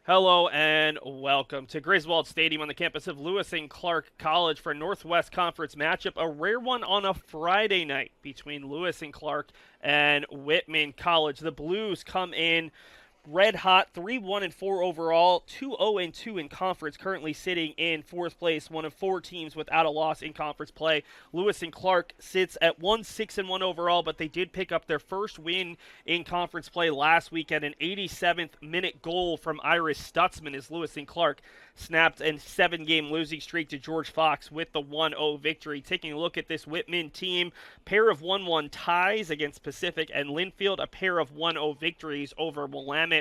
Hello and welcome to Griswold Stadium on the campus of Lewis and Clark College for a Northwest Conference matchup, a rare one on a Friday night between Lewis and Clark and Whitman College. The Blues come in red hot, 3-1-4 overall, 2-0-2 in conference, currently sitting in fourth place, one of four teams without a loss in conference play. Lewis and Clark sits at 1-6-1 overall, but they did pick up their first win in conference play last week at an 87th minute goal from Iris Stutzman as Lewis and Clark snapped a 7-game losing streak to George Fox with the 1-0 victory. Taking a look at this Whitman team, pair of 1-1 ties against Pacific and Linfield, a pair of 1-0 victories over Willamette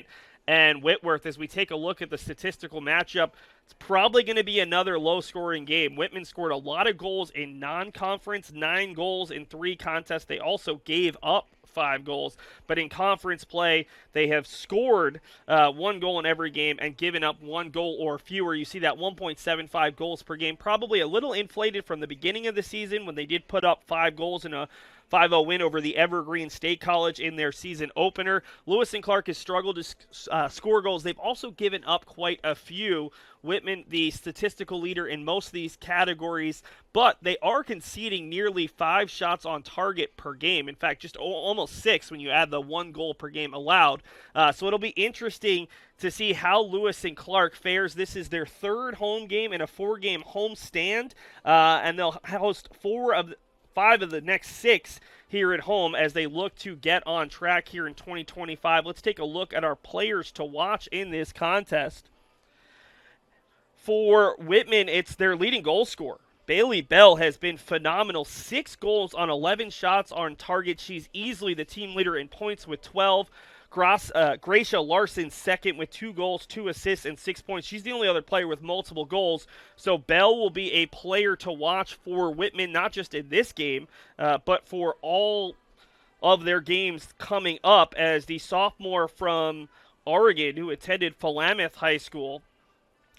and Whitworth. As we take a look at the statistical matchup, it's probably going to be another low-scoring game. Whitman scored a lot of goals in non-conference, 9 goals in 3 contests. They also gave up 5 goals, but in conference play, they have scored 1 goal in every game and given up 1 goal or fewer. You see that 1.75 goals per game, probably a little inflated from the beginning of the season when they did put up 5 goals in a 5-0 win over the Evergreen State College in their season opener. Lewis and Clark has struggled to score goals. They've also given up quite a few. Whitman, the statistical leader in most of these categories, but they are conceding nearly 5 shots on target per game. In fact, just almost 6 when you add the 1 goal per game allowed. So it'll be interesting to see how Lewis and Clark fares. This is their 3rd home game in a 4-game home stand, and they'll host 5 of the next 6 here at home as they look to get on track here in 2025. Let's take a look at our players to watch in this contest. For Whitman, it's their leading goal scorer. Bailey Bell has been phenomenal. 6 goals on 11 shots on target. She's easily the team leader in points with 12. Gracia Larson second with 2 goals, 2 assists, and 6 points. She's the only other player with multiple goals. So Bell will be a player to watch for Whitman, not just in this game, but for all of their games coming up, as the sophomore from Oregon who attended Philomath High School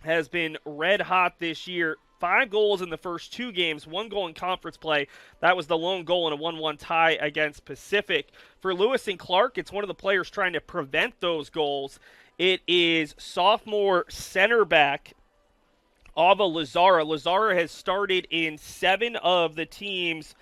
has been red hot this year. 5 goals in the first 2 games, 1 goal in conference play. That was the lone goal in a 1-1 tie against Pacific. For Lewis and Clark, it's one of the players trying to prevent those goals. It is sophomore center back Ava Lazara. Lazara has started in 7 of the team's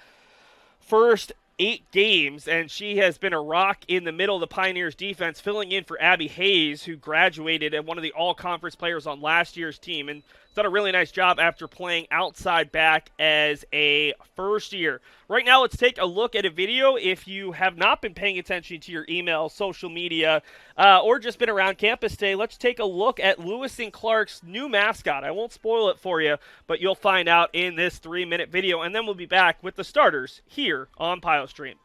first 8 games, and she has been a rock in the middle of the Pioneers defense, filling in for Abby Hayes, who graduated and one of the all-conference players on last year's team, and done a really nice job after playing outside back as a first year. Right now, let's take a look at a video. If you have not been paying attention to your email, social media, or just been around campus today, let's take a look at Lewis and Clark's new mascot. I won't spoil it for you, but you'll find out in this 3-minute video, and then we'll be back with the starters here on PileStream.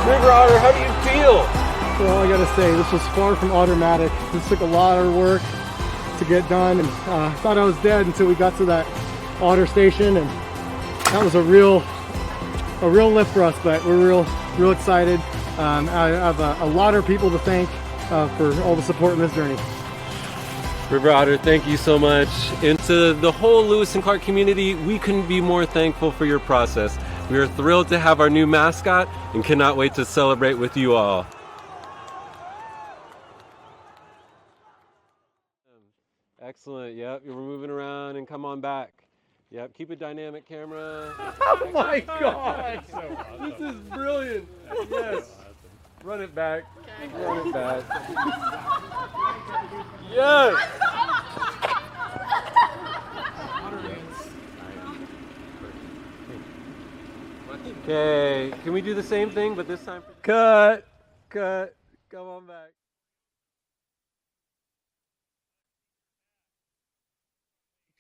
River Otter, how do you feel? Well, I gotta say, this was far from automatic. This took a lot of work to get done, and I thought I was dead until we got to that otter station, and that was a real lift for us, but we're real excited. I have a lot of people to thank for all the support in this journey. River Otter, thank you so much. And to the whole Lewis and Clark community, we couldn't be more thankful for your process. We are thrilled to have our new mascot and cannot wait to celebrate with you all. Excellent. Yep, you're moving around and come on back. Yep, keep a dynamic camera. Oh my God! So awesome. This is brilliant. Yes. Run it back. Run it back. Yes. Okay, can we do the same thing, but this time? Cut. Come on back.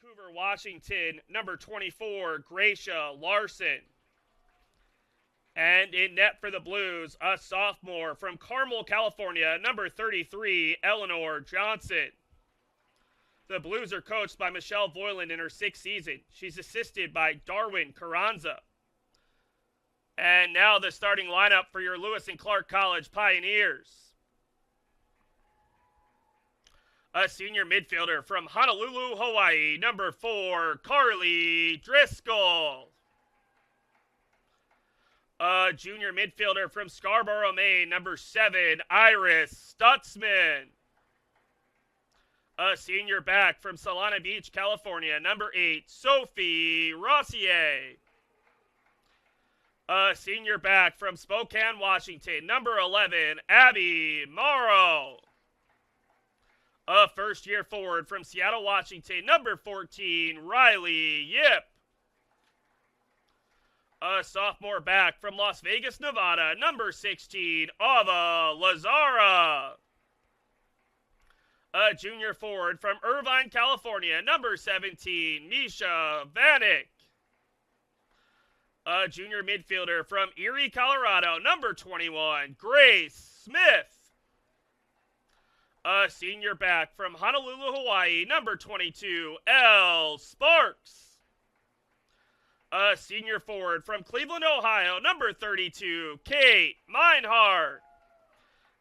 Vancouver, Washington, number 24, Gracia Larson. And in net for the Blues, a sophomore from Carmel, California, number 33, Eleanor Johnson. The Blues are coached by Michelle Voiland in her 6th season. She's assisted by Darwin Carranza. And now the starting lineup for your Lewis and Clark College Pioneers. A senior midfielder from Honolulu, Hawaii, number 4, Carly Driscoll. A junior midfielder from Scarborough, Maine, number 7, Iris Stutzman. A senior back from Solana Beach, California, number 8, Sophie Rossier. A senior back from Spokane, Washington, number 11, Abby Morrow. A first-year forward from Seattle, Washington, number 14, Riley Yip. A sophomore back from Las Vegas, Nevada, number 16, Ava Lazara. A junior forward from Irvine, California, number 17, Misha Vanek. A junior midfielder from Erie, Colorado, number 21, Grace Smith. A senior back from Honolulu, Hawaii, number 22, Elle Sparks. A senior forward from Cleveland, Ohio, number 32, Kate Meinhardt.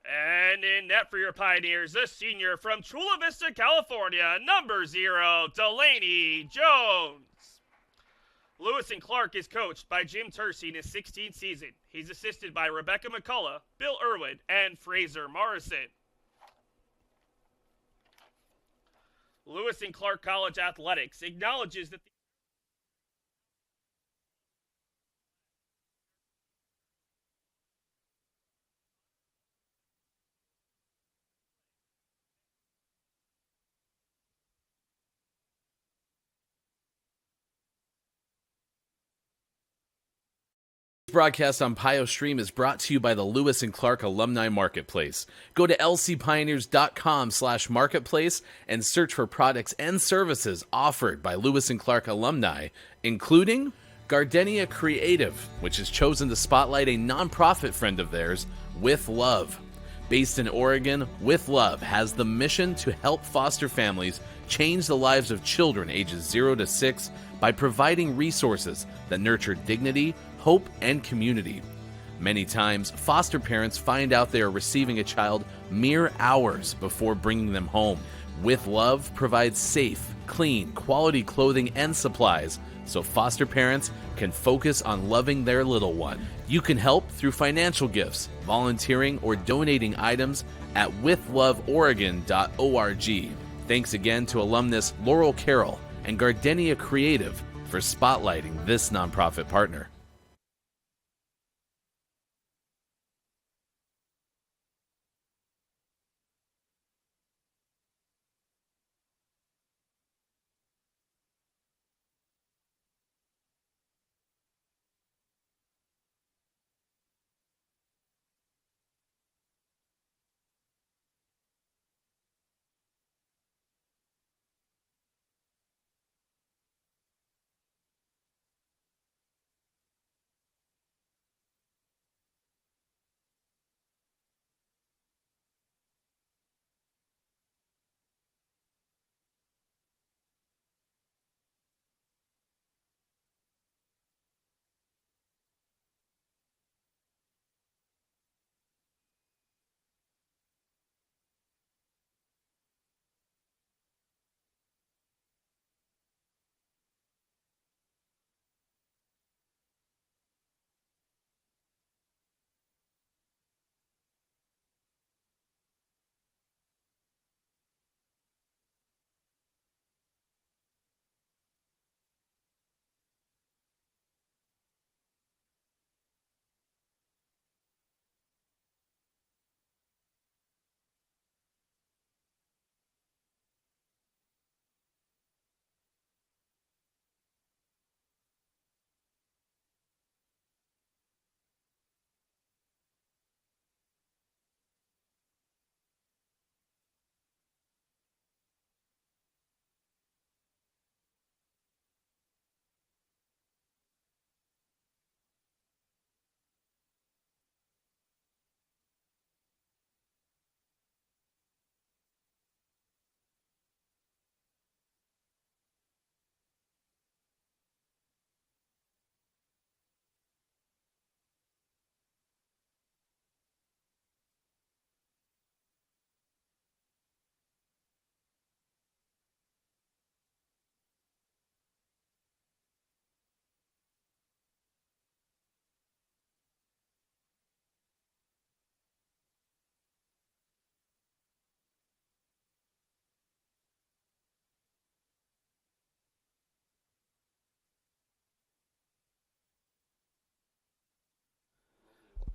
And in net for your Pioneers, a senior from Chula Vista, California, number 0, Delaney Jones. Lewis and Clark is coached by Jim Tersey in his 16th season. He's assisted by Rebecca McCullough, Bill Irwin, and Fraser Morrison. Lewis and Clark College Athletics acknowledges that Broadcast on PioStream is brought to you by the Lewis and Clark Alumni Marketplace. Go to lcpioneers.com/marketplace and search for products and services offered by Lewis and Clark alumni, including Gardenia Creative, which has chosen to spotlight a nonprofit friend of theirs, With Love. Based in Oregon, With Love has the mission to help foster families change the lives of children ages 0 to 6 by providing resources that nurture dignity, hope, and community. Many times, foster parents find out they are receiving a child mere hours before bringing them home. With Love provides safe, clean, quality clothing and supplies so foster parents can focus on loving their little one. You can help through financial gifts, volunteering, or donating items at withloveoregon.org. Thanks again to alumnus Laurel Carroll and Gardenia Creative for spotlighting this nonprofit partner.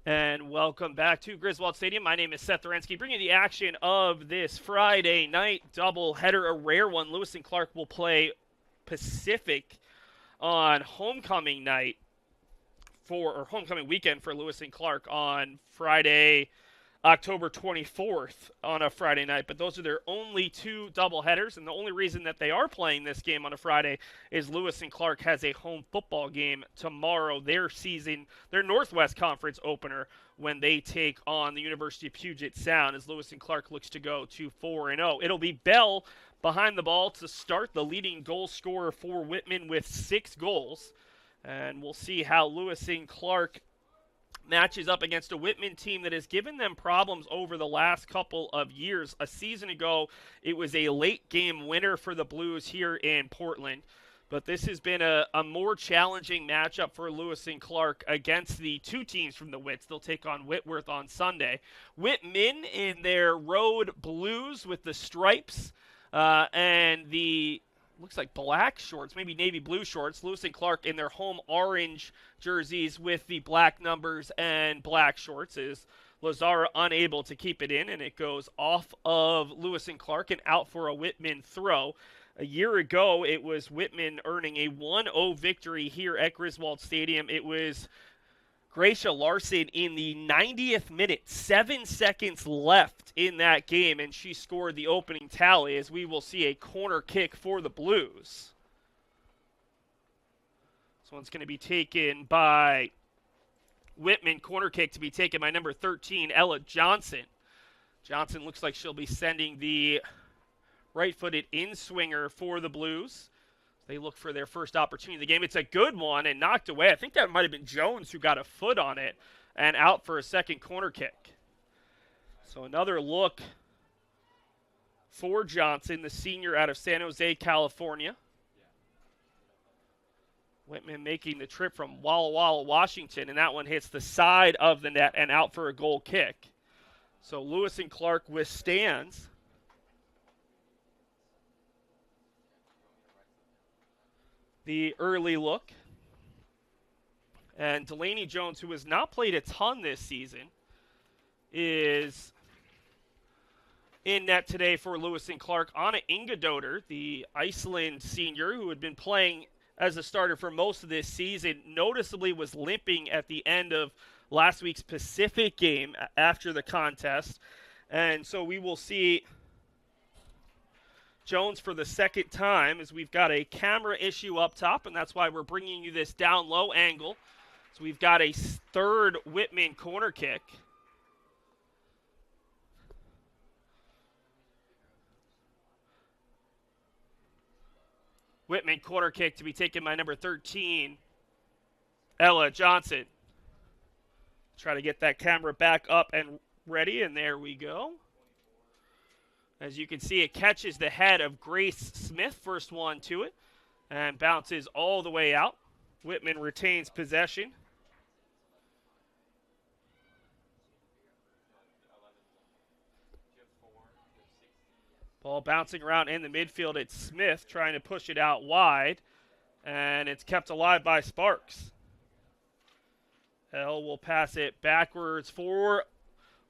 And welcome back to Griswold Stadium. My name is Seth Orensky, bringing you the action of this Friday night doubleheader, a rare one. Lewis and Clark will play Pacific on homecoming night or homecoming weekend for Lewis and Clark on Friday, October 24th on a Friday night. But those are their only two doubleheaders, and the only reason that they are playing this game on a Friday is Lewis and Clark has a home football game tomorrow, their Northwest Conference opener, when they take on the University of Puget Sound, as Lewis and Clark looks to go to 4-0. It'll be Bell behind the ball to start, the leading goal scorer for Whitman with 6 goals. And we'll see how Lewis and Clark matches up against a Whitman team that has given them problems over the last couple of years. A season ago, it was a late game winner for the Blues here in Portland. But this has been a more challenging matchup for Lewis and Clark against the two teams from the Whits. They'll take on Whitworth on Sunday. Whitman in their road blues with the stripes and the looks like black shorts, maybe navy blue shorts. Lewis and Clark in their home orange jerseys with the black numbers and black shorts. Is Lazara unable to keep it in, and it goes off of Lewis and Clark and out for a Whitman throw. A year ago, it was Whitman earning a 1-0 victory here at Griswold Stadium. It was Gracia Larson in the 90th minute, 7 seconds left in that game, and she scored the opening tally, as we will see a corner kick for the Blues. This one's going to be taken by Whitman. Corner kick to be taken by number 13, Ella Johnson. Johnson looks like she'll be sending the right-footed in-swinger for the Blues. They look for their first opportunity of the game. It's a good one and knocked away. I think that might have been Jones who got a foot on it and out for a second corner kick. So another look for Johnson, the senior out of San Jose, California. Whitman making the trip from Walla Walla, Washington, and that one hits the side of the net and out for a goal kick. So Lewis and Clark withstands the early look. And Delaney Jones, who has not played a ton this season, is in net today for Lewis and Clark. Anna Ingedoder, the Iceland senior, who had been playing as a starter for most of this season, noticeably was limping at the end of last week's Pacific game after the contest. And so we will see Jones for the second time, as we've got a camera issue up top, and that's why we're bringing you this down low angle. So we've got a third Whitman corner kick. Whitman corner kick to be taken by number 13, Ella Johnson. Try to get that camera back up and ready, and there we go. As you can see, it catches the head of Grace Smith, first one to it, and bounces all the way out. Whitman retains possession. Ball bouncing around in the midfield. It's Smith trying to push it out wide, and it's kept alive by Sparks. Bell will pass it backwards for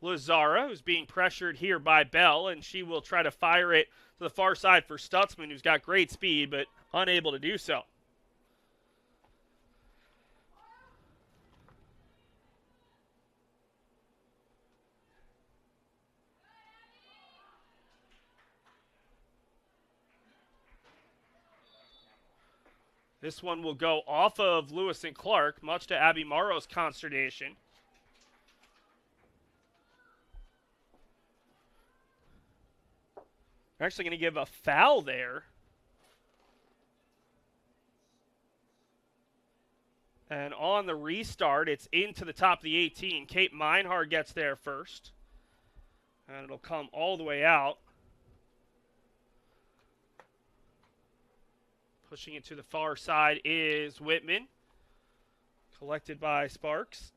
Lazara, who's being pressured here by Bell, and she will try to fire it to the far side for Stutzman, who's got great speed, but unable to do so. This one will go off of Lewis and Clark, much to Abby Morrow's consternation. They're actually going to give a foul there. And on the restart, it's into the top of the 18. Kate Meinhard gets there first. And it'll come all the way out. Pushing it to the far side is Whitman. Collected by Sparks.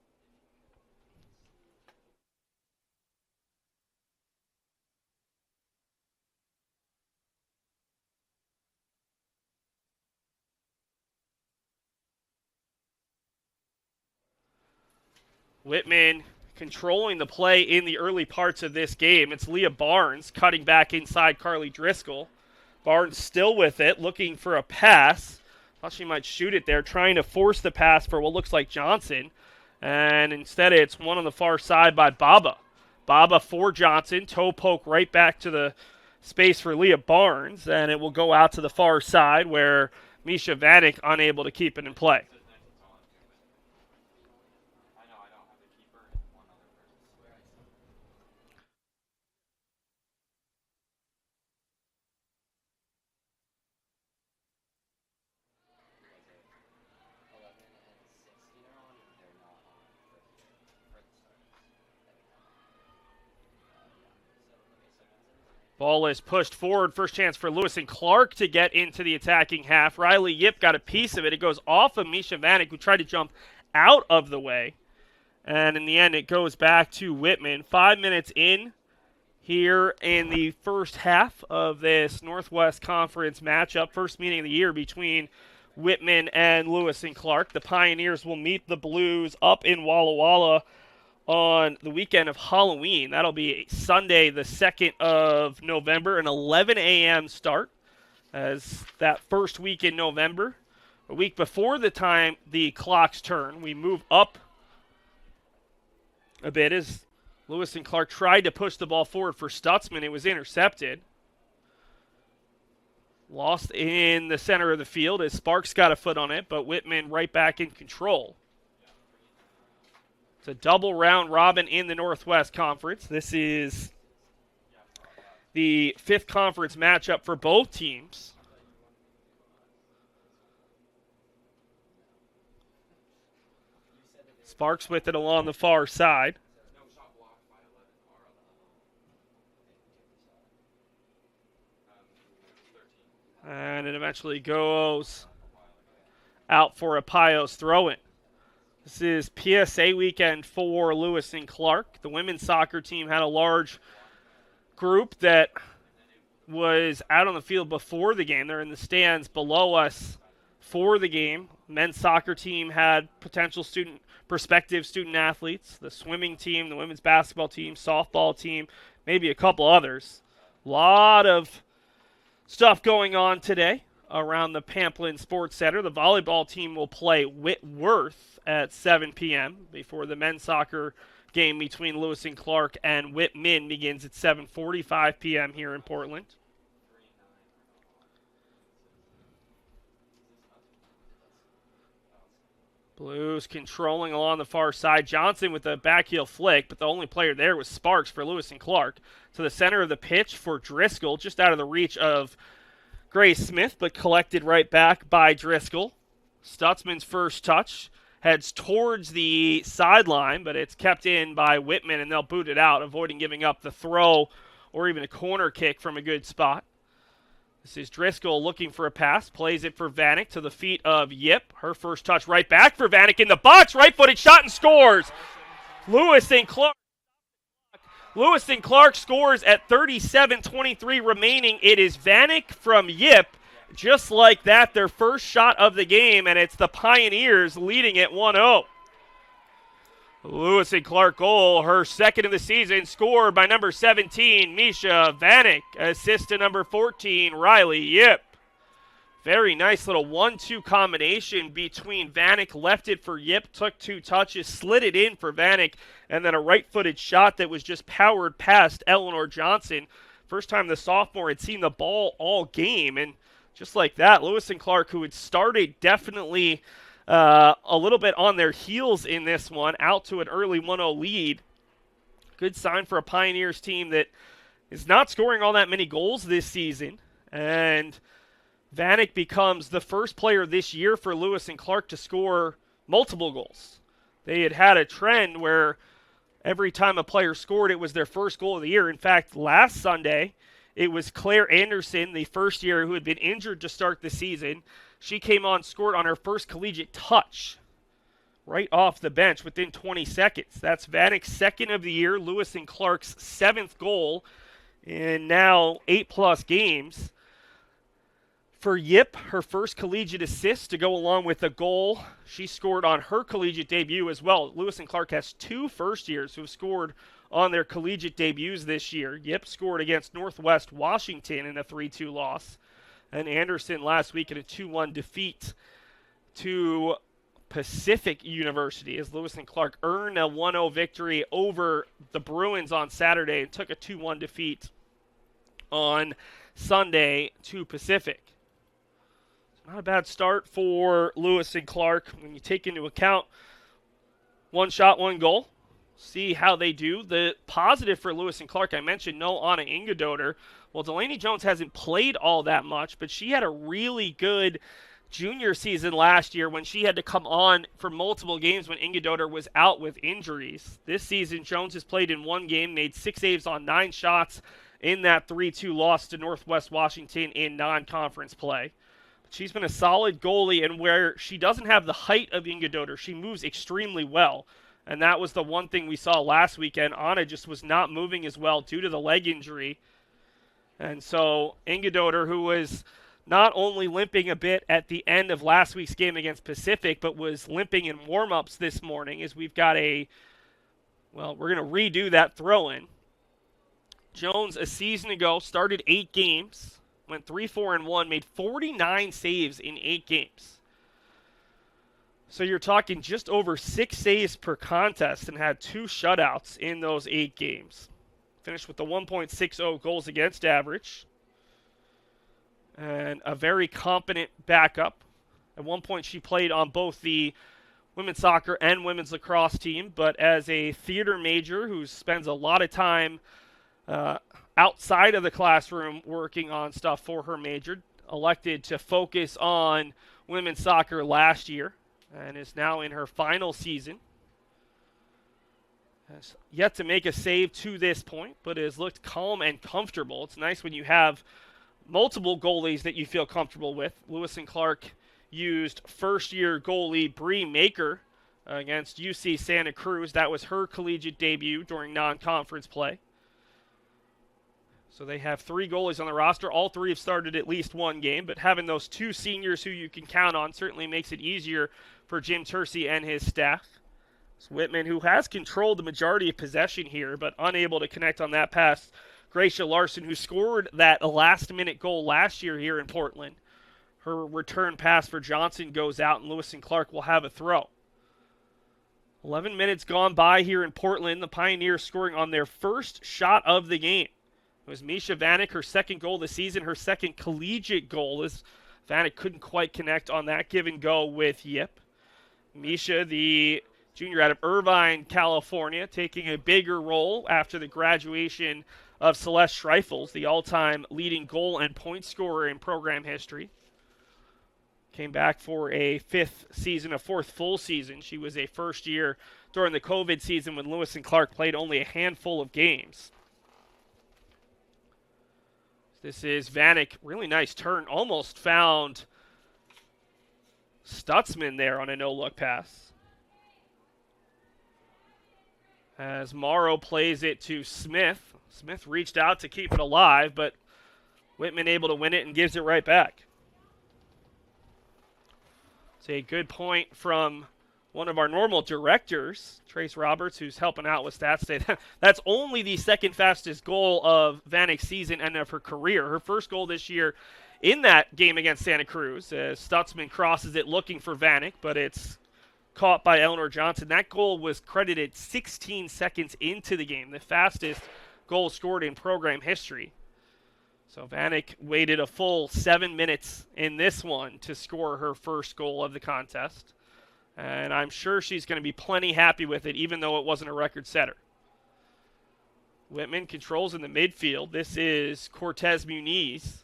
Whitman controlling the play in the early parts of this game. It's Leah Barnes cutting back inside Carly Driscoll. Barnes still with it, looking for a pass. Thought she might shoot it there, trying to force the pass for what looks like Johnson. And instead it's one on the far side by Baba. Baba for Johnson, toe poke right back to the space for Leah Barnes, and it will go out to the far side where Misha Vanek unable to keep it in play. Ball is pushed forward. First chance for Lewis and Clark to get into the attacking half. Riley Yip got a piece of it. It goes off of Misha Vanek, who tried to jump out of the way. And in the end, it goes back to Whitman. 5 minutes in here in the first half of this Northwest Conference matchup. First meeting of the year between Whitman and Lewis and Clark. The Pioneers will meet the Blues up in Walla Walla on the weekend of Halloween. That'll be Sunday, the 2nd of November, an 11 a.m. start as that first week in November. A week before the time the clocks turn, we move up a bit as Lewis and Clark tried to push the ball forward for Stutzman. It was intercepted. Lost in the center of the field as Sparks got a foot on it, but Whitman right back in control. It's a double round robin in the Northwest Conference. This is the 5th conference matchup for both teams. Sparks with it along the far side. And it eventually goes out for a Pios throw-in. This is PSA weekend for Lewis and Clark. The women's soccer team had a large group that was out on the field before the game. They're in the stands below us for the game. Men's soccer team had prospective student athletes. The swimming team, the women's basketball team, softball team, maybe a couple others. A lot of stuff going on today around the Pamplin Sports Center. The volleyball team will play Whitworth at 7 p.m. before the men's soccer game between Lewis and Clark and Whitman begins at 7:45 p.m. here in Portland. Blues controlling along the far side. Johnson with a backheel flick, but the only player there was Sparks for Lewis and Clark. To the center of the pitch for Driscoll, just out of the reach of Grace Smith, but collected right back by Driscoll. Stutzman's first touch heads towards the sideline, but it's kept in by Whitman, and they'll boot it out, avoiding giving up the throw or even a corner kick from a good spot. This is Driscoll looking for a pass, plays it for Vanek to the feet of Yip. Her first touch right back for Vanek in the box, right-footed shot and scores. Lewis and Clark scores at 37:23 remaining. It is Vanek from Yip. Just like that, their first shot of the game, and it's the Pioneers leading it 1-0. Lewis and Clark goal, her second of the season, scored by number 17, Misha Vanek. Assist to number 14, Riley Yip. Very nice little 1-2 combination between Vanek, left it for Yip, took 2 touches, slid it in for Vanek, and then a right-footed shot that was just powered past Eleanor Johnson. First time the sophomore had seen the ball all game, and just like that, Lewis and Clark, who had started definitely a little bit on their heels in this one, out to an early 1-0 lead. Good sign for a Pioneers team that is not scoring all that many goals this season. And Vanek becomes the first player this year for Lewis and Clark to score multiple goals. They had a trend where every time a player scored, it was their first goal of the year. In fact, last Sunday, it was Claire Anderson, the first year who had been injured to start the season. She came on, scored on her first collegiate touch right off the bench within 20 seconds. That's Vanek's second of the year, Lewis and Clark's 7th goal in now 8+ games. For Yip, her first collegiate assist to go along with a goal she scored on her collegiate debut as well. Lewis and Clark has 2 first-years who have scored on their collegiate debuts this year. Yip scored against Northwest Washington in a 3-2 loss, and Anderson last week in a 2-1 defeat to Pacific University as Lewis and Clark earned a 1-0 victory over the Bruins on Saturday and took a 2-1 defeat on Sunday to Pacific. Not a bad start for Lewis and Clark when you take into account 1 shot, 1 goal. See how they do. The positive for Lewis and Clark, I mentioned no Anna Ingedoder. Well, Delaney Jones hasn't played all that much, but she had a really good junior season last year when she had to come on for multiple games when Ingedoder was out with injuries. This season, Jones has played in 1 game, made 6 saves on 9 shots in that 3-2 loss to Northwest Washington in non-conference play. She's been a solid goalie, and where she doesn't have the height of Ingedoder, she moves extremely well. And that was the one thing we saw last weekend. Anna just was not moving as well due to the leg injury. And so Ingedoder, who was not only limping a bit at the end of last week's game against Pacific, but was limping in warm-ups this morning as we've got we're going to redo that throw-in. Jones, a season ago, started 8 games. Went 3-4-1, made 49 saves in 8 games. So you're talking just over 6 saves per contest and had 2 shutouts in those 8 games. Finished with the 1.60 goals against average. And a very competent backup. At one point she played on both the women's soccer and women's lacrosse team, but as a theater major who spends a lot of time outside of the classroom working on stuff for her major, elected to focus on women's soccer last year and is now in her final season. Has yet to make a save to this point, but has looked calm and comfortable. It's nice when you have multiple goalies that you feel comfortable with. Lewis and Clark used first-year goalie Bree Maker against UC Santa Cruz. That was her collegiate debut during non-conference play. So they have 3 goalies on the roster. All 3 have started at least 1 game, but having those 2 seniors who you can count on certainly makes it easier for Jim Tersey and his staff. It's Whitman, who has controlled the majority of possession here, but unable to connect on that pass. Gracia Larson, who scored that last-minute goal last year here in Portland. Her return pass for Johnson goes out, and Lewis and Clark will have a throw. 11 minutes gone by here in Portland. The Pioneers scoring on their first shot of the game. It was Misha Vanek, her 2nd goal of the season, her 2nd collegiate goal, as Vanek couldn't quite connect on that give and go with Yip. Misha, the junior out of Irvine, California, taking a bigger role after the graduation of Celeste Schreifels, the all-time leading goal and point scorer in program history. Came back for a 5th season, a 4th full season. She was a first year during the COVID season when Lewis and Clark played only a handful of games. This is Vanek, really nice turn, almost found Stutzman there on a no-look pass. As Morrow plays it to Smith. Smith reached out to keep it alive, but Whitman able to win it and gives it right back. It's a good point from one of our normal directors, Trace Roberts, who's helping out with stats today. That's only the 2nd fastest goal of Vanek's season and of her career. Her first goal this year in that game against Santa Cruz. Stutzman crosses it looking for Vanek, but it's caught by Eleanor Johnson. That goal was credited 16 seconds into the game, the fastest goal scored in program history. So Vanek waited a full 7 minutes in this one to score her first goal of the contest. And I'm sure she's going to be plenty happy with it, even though it wasn't a record setter. Whitman controls in the midfield. This is Cortez Muniz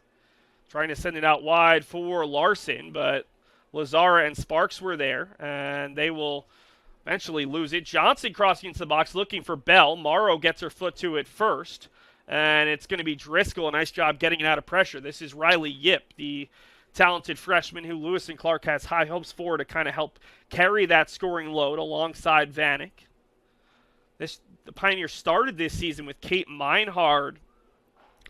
trying to send it out wide for Larson, but Lazara and Sparks were there, and they will eventually lose it. Johnson crossing into the box looking for Bell. Morrow gets her foot to it first, and it's going to be Driscoll. A nice job getting it out of pressure. This is Riley Yip, the talented freshman who Lewis and Clark has high hopes for to kind of help carry that scoring load alongside Vanek. The Pioneers started this season with Kate Meinhard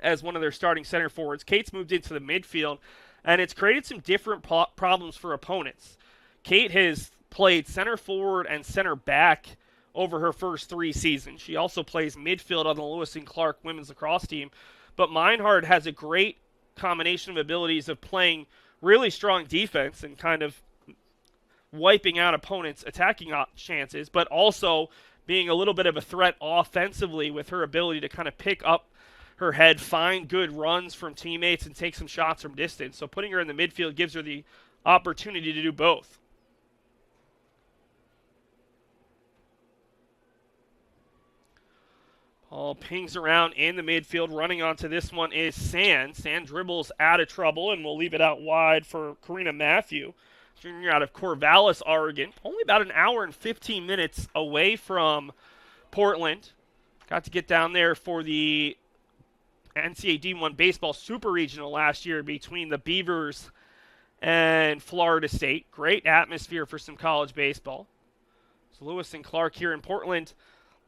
as one of their starting center forwards. Kate's moved into the midfield and it's created some different problems for opponents. Kate has played center forward and center back over her first 3 seasons. She also plays midfield on the Lewis and Clark women's lacrosse team. But Meinhardt has a great combination of abilities of playing really strong defense and kind of wiping out opponents' attacking chances, but also being a little bit of a threat offensively with her ability to kind of pick up her head, find good runs from teammates, and take some shots from distance. So putting her in the midfield gives her the opportunity to do both. Ball pings around in the midfield. Running onto this one is Sand. Sand dribbles out of trouble, and we'll leave it out wide for Karina Matthew, junior out of Corvallis, Oregon. Only about an hour and 15 minutes away from Portland. Got to get down there for the NCAA D1 Baseball Super Regional last year between the Beavers and Florida State. Great atmosphere for some college baseball. So Lewis and Clark here in Portland,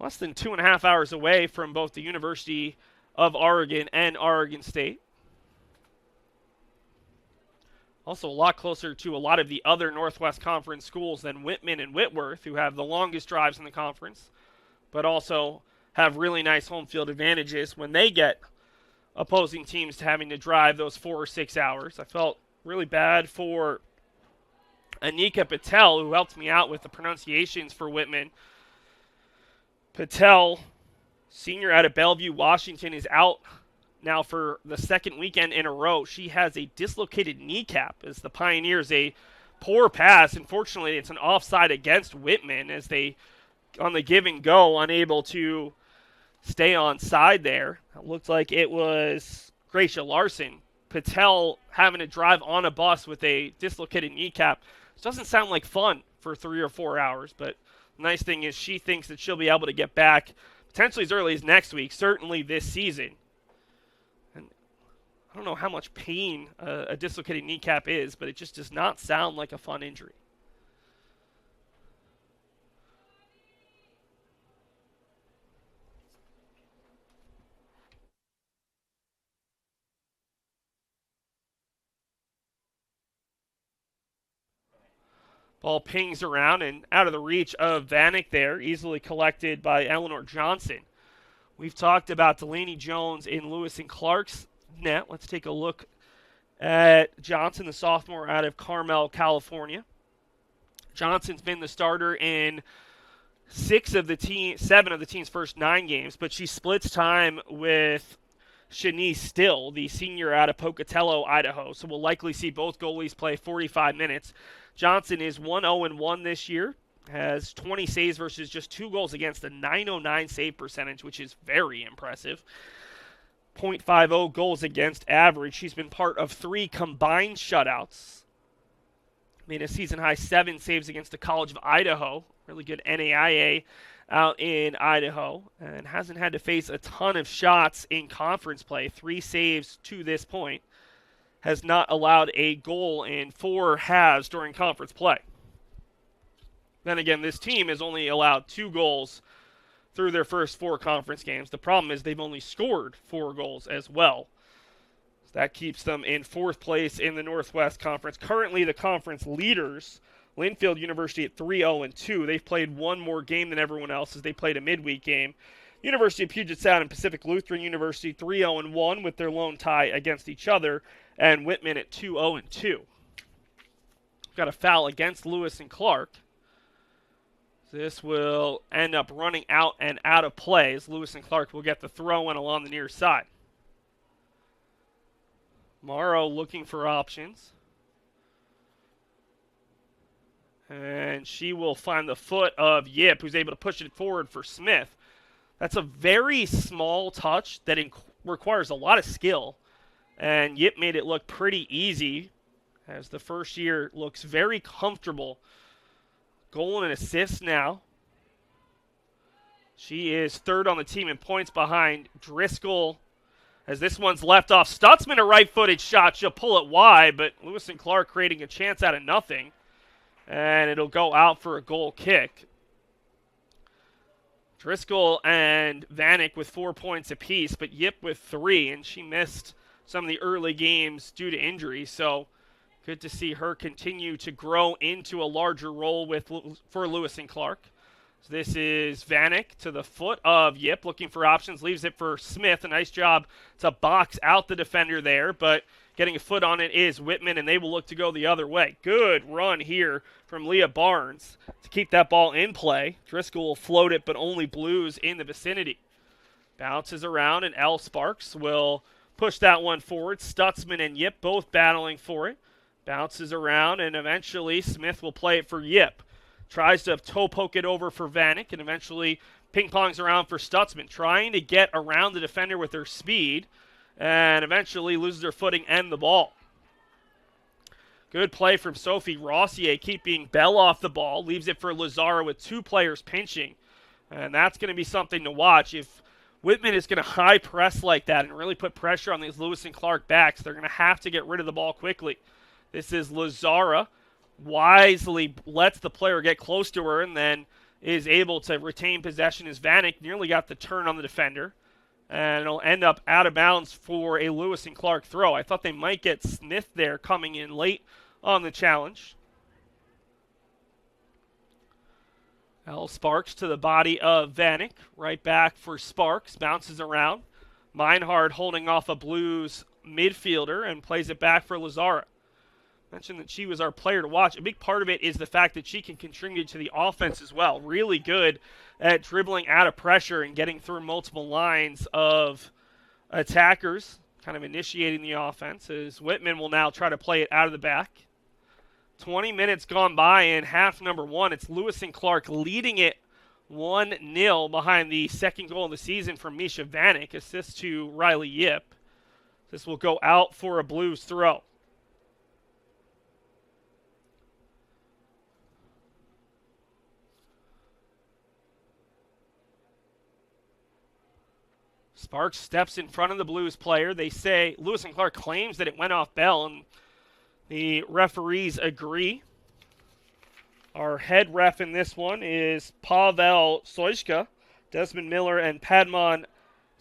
less than 2.5 hours away from both the University of Oregon and Oregon State. Also a lot closer to a lot of the other Northwest Conference schools than Whitman and Whitworth, who have the longest drives in the conference, but also have really nice home field advantages when they get opposing teams having to drive those 4 or 6 hours. I felt really bad for Anika Patel, who helped me out with the pronunciations for Whitman. Patel, senior out of Bellevue, Washington, is out now for the second weekend in a row. She has a dislocated kneecap as the Pioneers, a poor pass. Unfortunately, it's an offside against Whitman as they, on the give and go, unable to stay on side there. It looked like it was Gracia Larson. Patel having to drive on a bus with a dislocated kneecap. This doesn't sound like fun for 3 or 4 hours, but the nice thing is she thinks that she'll be able to get back potentially as early as next week, certainly this season. And I don't know how much pain a dislocated kneecap is, but it just does not sound like a fun injury. Ball pings around and out of the reach of Vanek there, easily collected by Eleanor Johnson. We've talked about Delaney Jones in Lewis and Clark's net. Let's take a look at Johnson, the sophomore out of Carmel, California. Johnson's been the starter in 7 of the team's first 9 games, but she splits time with Shanice Still, the senior out of Pocatello, Idaho. So we'll likely see both goalies play 45 minutes. Johnson is 1-0-1 this year, has 20 saves versus just 2 goals against, a .909 save percentage, which is very impressive. .50 goals against average. She's been part of 3 combined shutouts. Made a season-high 7 saves against the College of Idaho. Really good NAIA out in Idaho. And hasn't had to face a ton of shots in conference play. 3 saves to this point. Has not allowed a goal in 4 halves during conference play. Then again, this team has only allowed 2 goals through their first 4 conference games. The problem is they've only scored 4 goals as well. So that keeps them in 4th place in the Northwest Conference. Currently the conference leaders, Linfield University at 3-0-2. They've played 1 more game than everyone else as they played a midweek game. University of Puget Sound and Pacific Lutheran University 3-0-1 with their lone tie against each other. And Whitman at 2-0-2. Got a foul against Lewis and Clark. This will end up running out and out of play as Lewis and Clark will get the throw in along the near side. Morrow looking for options. And she will find the foot of Yip, who's able to push it forward for Smith. That's a very small touch that requires a lot of skill. And Yip made it look pretty easy as the first year looks very comfortable. Goal and assist now. She is 3rd on the team in points behind Driscoll as this one's left off. Stutzman, a right-footed shot. She'll pull it wide, but Lewis and Clark creating a chance out of nothing. And it'll go out for a goal kick. Driscoll and Vanek with 4 points apiece, but Yip with 3, and she missed some of the early games due to injury. So Good to see her continue to grow into a larger role for Lewis and Clark. So this is Vanek to the foot of Yip, looking for options, leaves it for Smith. A nice job to box out the defender there, but getting a foot on it is Whitman, and they will look to go the other way. Good run here from Leah Barnes to keep that ball in play. Driscoll will float it, but only Blues in the vicinity. Bounces around, and L. Sparks will push that one forward. Stutzman and Yip both battling for it. Bounces around, and eventually Smith will play it for Yip. Tries to toe poke it over for Vanek, and eventually ping-pongs around for Stutzman, trying to get around the defender with her speed, and eventually loses her footing and the ball. Good play from Sophie Rossier, keeping Bell off the ball, leaves it for Lazara with 2 players pinching, and that's going to be something to watch. If Whitman is going to high press like that and really put pressure on these Lewis and Clark backs, they're going to have to get rid of the ball quickly. This is Lazara, wisely lets the player get close to her and then is able to retain possession as Vanek nearly got the turn on the defender. And it'll end up out of bounds for a Lewis and Clark throw. I thought they might get Smith there coming in late on the challenge. L. Sparks to the body of Vanek. Right back for Sparks. Bounces around. Meinhard holding off a Blues midfielder and plays it back for Lazara. Mentioned that she was our player to watch. A big part of it is the fact that she can contribute to the offense as well. Really good at dribbling out of pressure and getting through multiple lines of attackers, kind of initiating the offense, as Whitman will now try to play it out of the back. 20 minutes gone by in half number 1. It's Lewis and Clark leading it 1-0 behind the second goal of the season from Misha Vanek. Assist to Riley Yip. This will go out for a Blues throw. Sparks steps in front of the Blues player. They say Lewis and Clark claims that it went off Bell, and the referees agree. Our head ref in this one is Pavel Sojka. Desmond Miller and Padman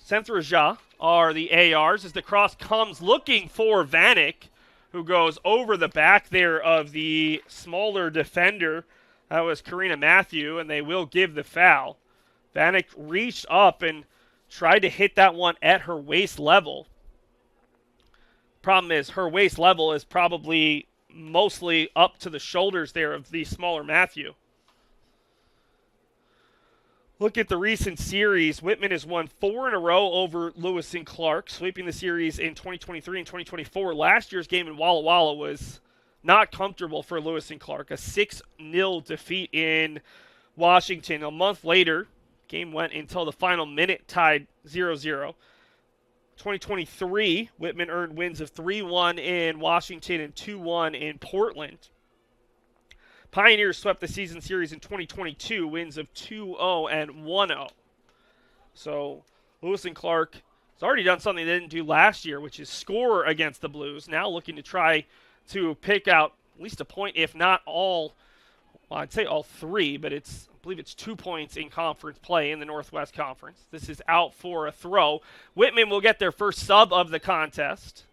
Senthraja are the ARs as the cross comes looking for Vanek, who goes over the back there of the smaller defender. That was Karina Matthew, and they will give the foul. Vanek reached up and tried to hit that one at her waist level. Problem is, her waist level is probably mostly up to the shoulders there of the smaller Matthew. Look at the recent series. Whitman has won 4 in a row over Lewis and Clark, sweeping the series in 2023 and 2024. Last year's game in Walla Walla was not comfortable for Lewis and Clark. A 6-0 defeat in Washington. A month later, game went until the final minute, tied 0-0. 2023, Whitman earned wins of 3-1 in Washington and 2-1 in Portland. Pioneers swept the season series in 2022, wins of 2-0 and 1-0. So Lewis and Clark has already done something they didn't do last year, which is score against the Blues. Now looking to try to pick out at least a point, if not all. Well, I'd say all 3, but I believe it's 2 points in conference play in the Northwest Conference. This is out for a throw. Whitman will get their first sub of the contest.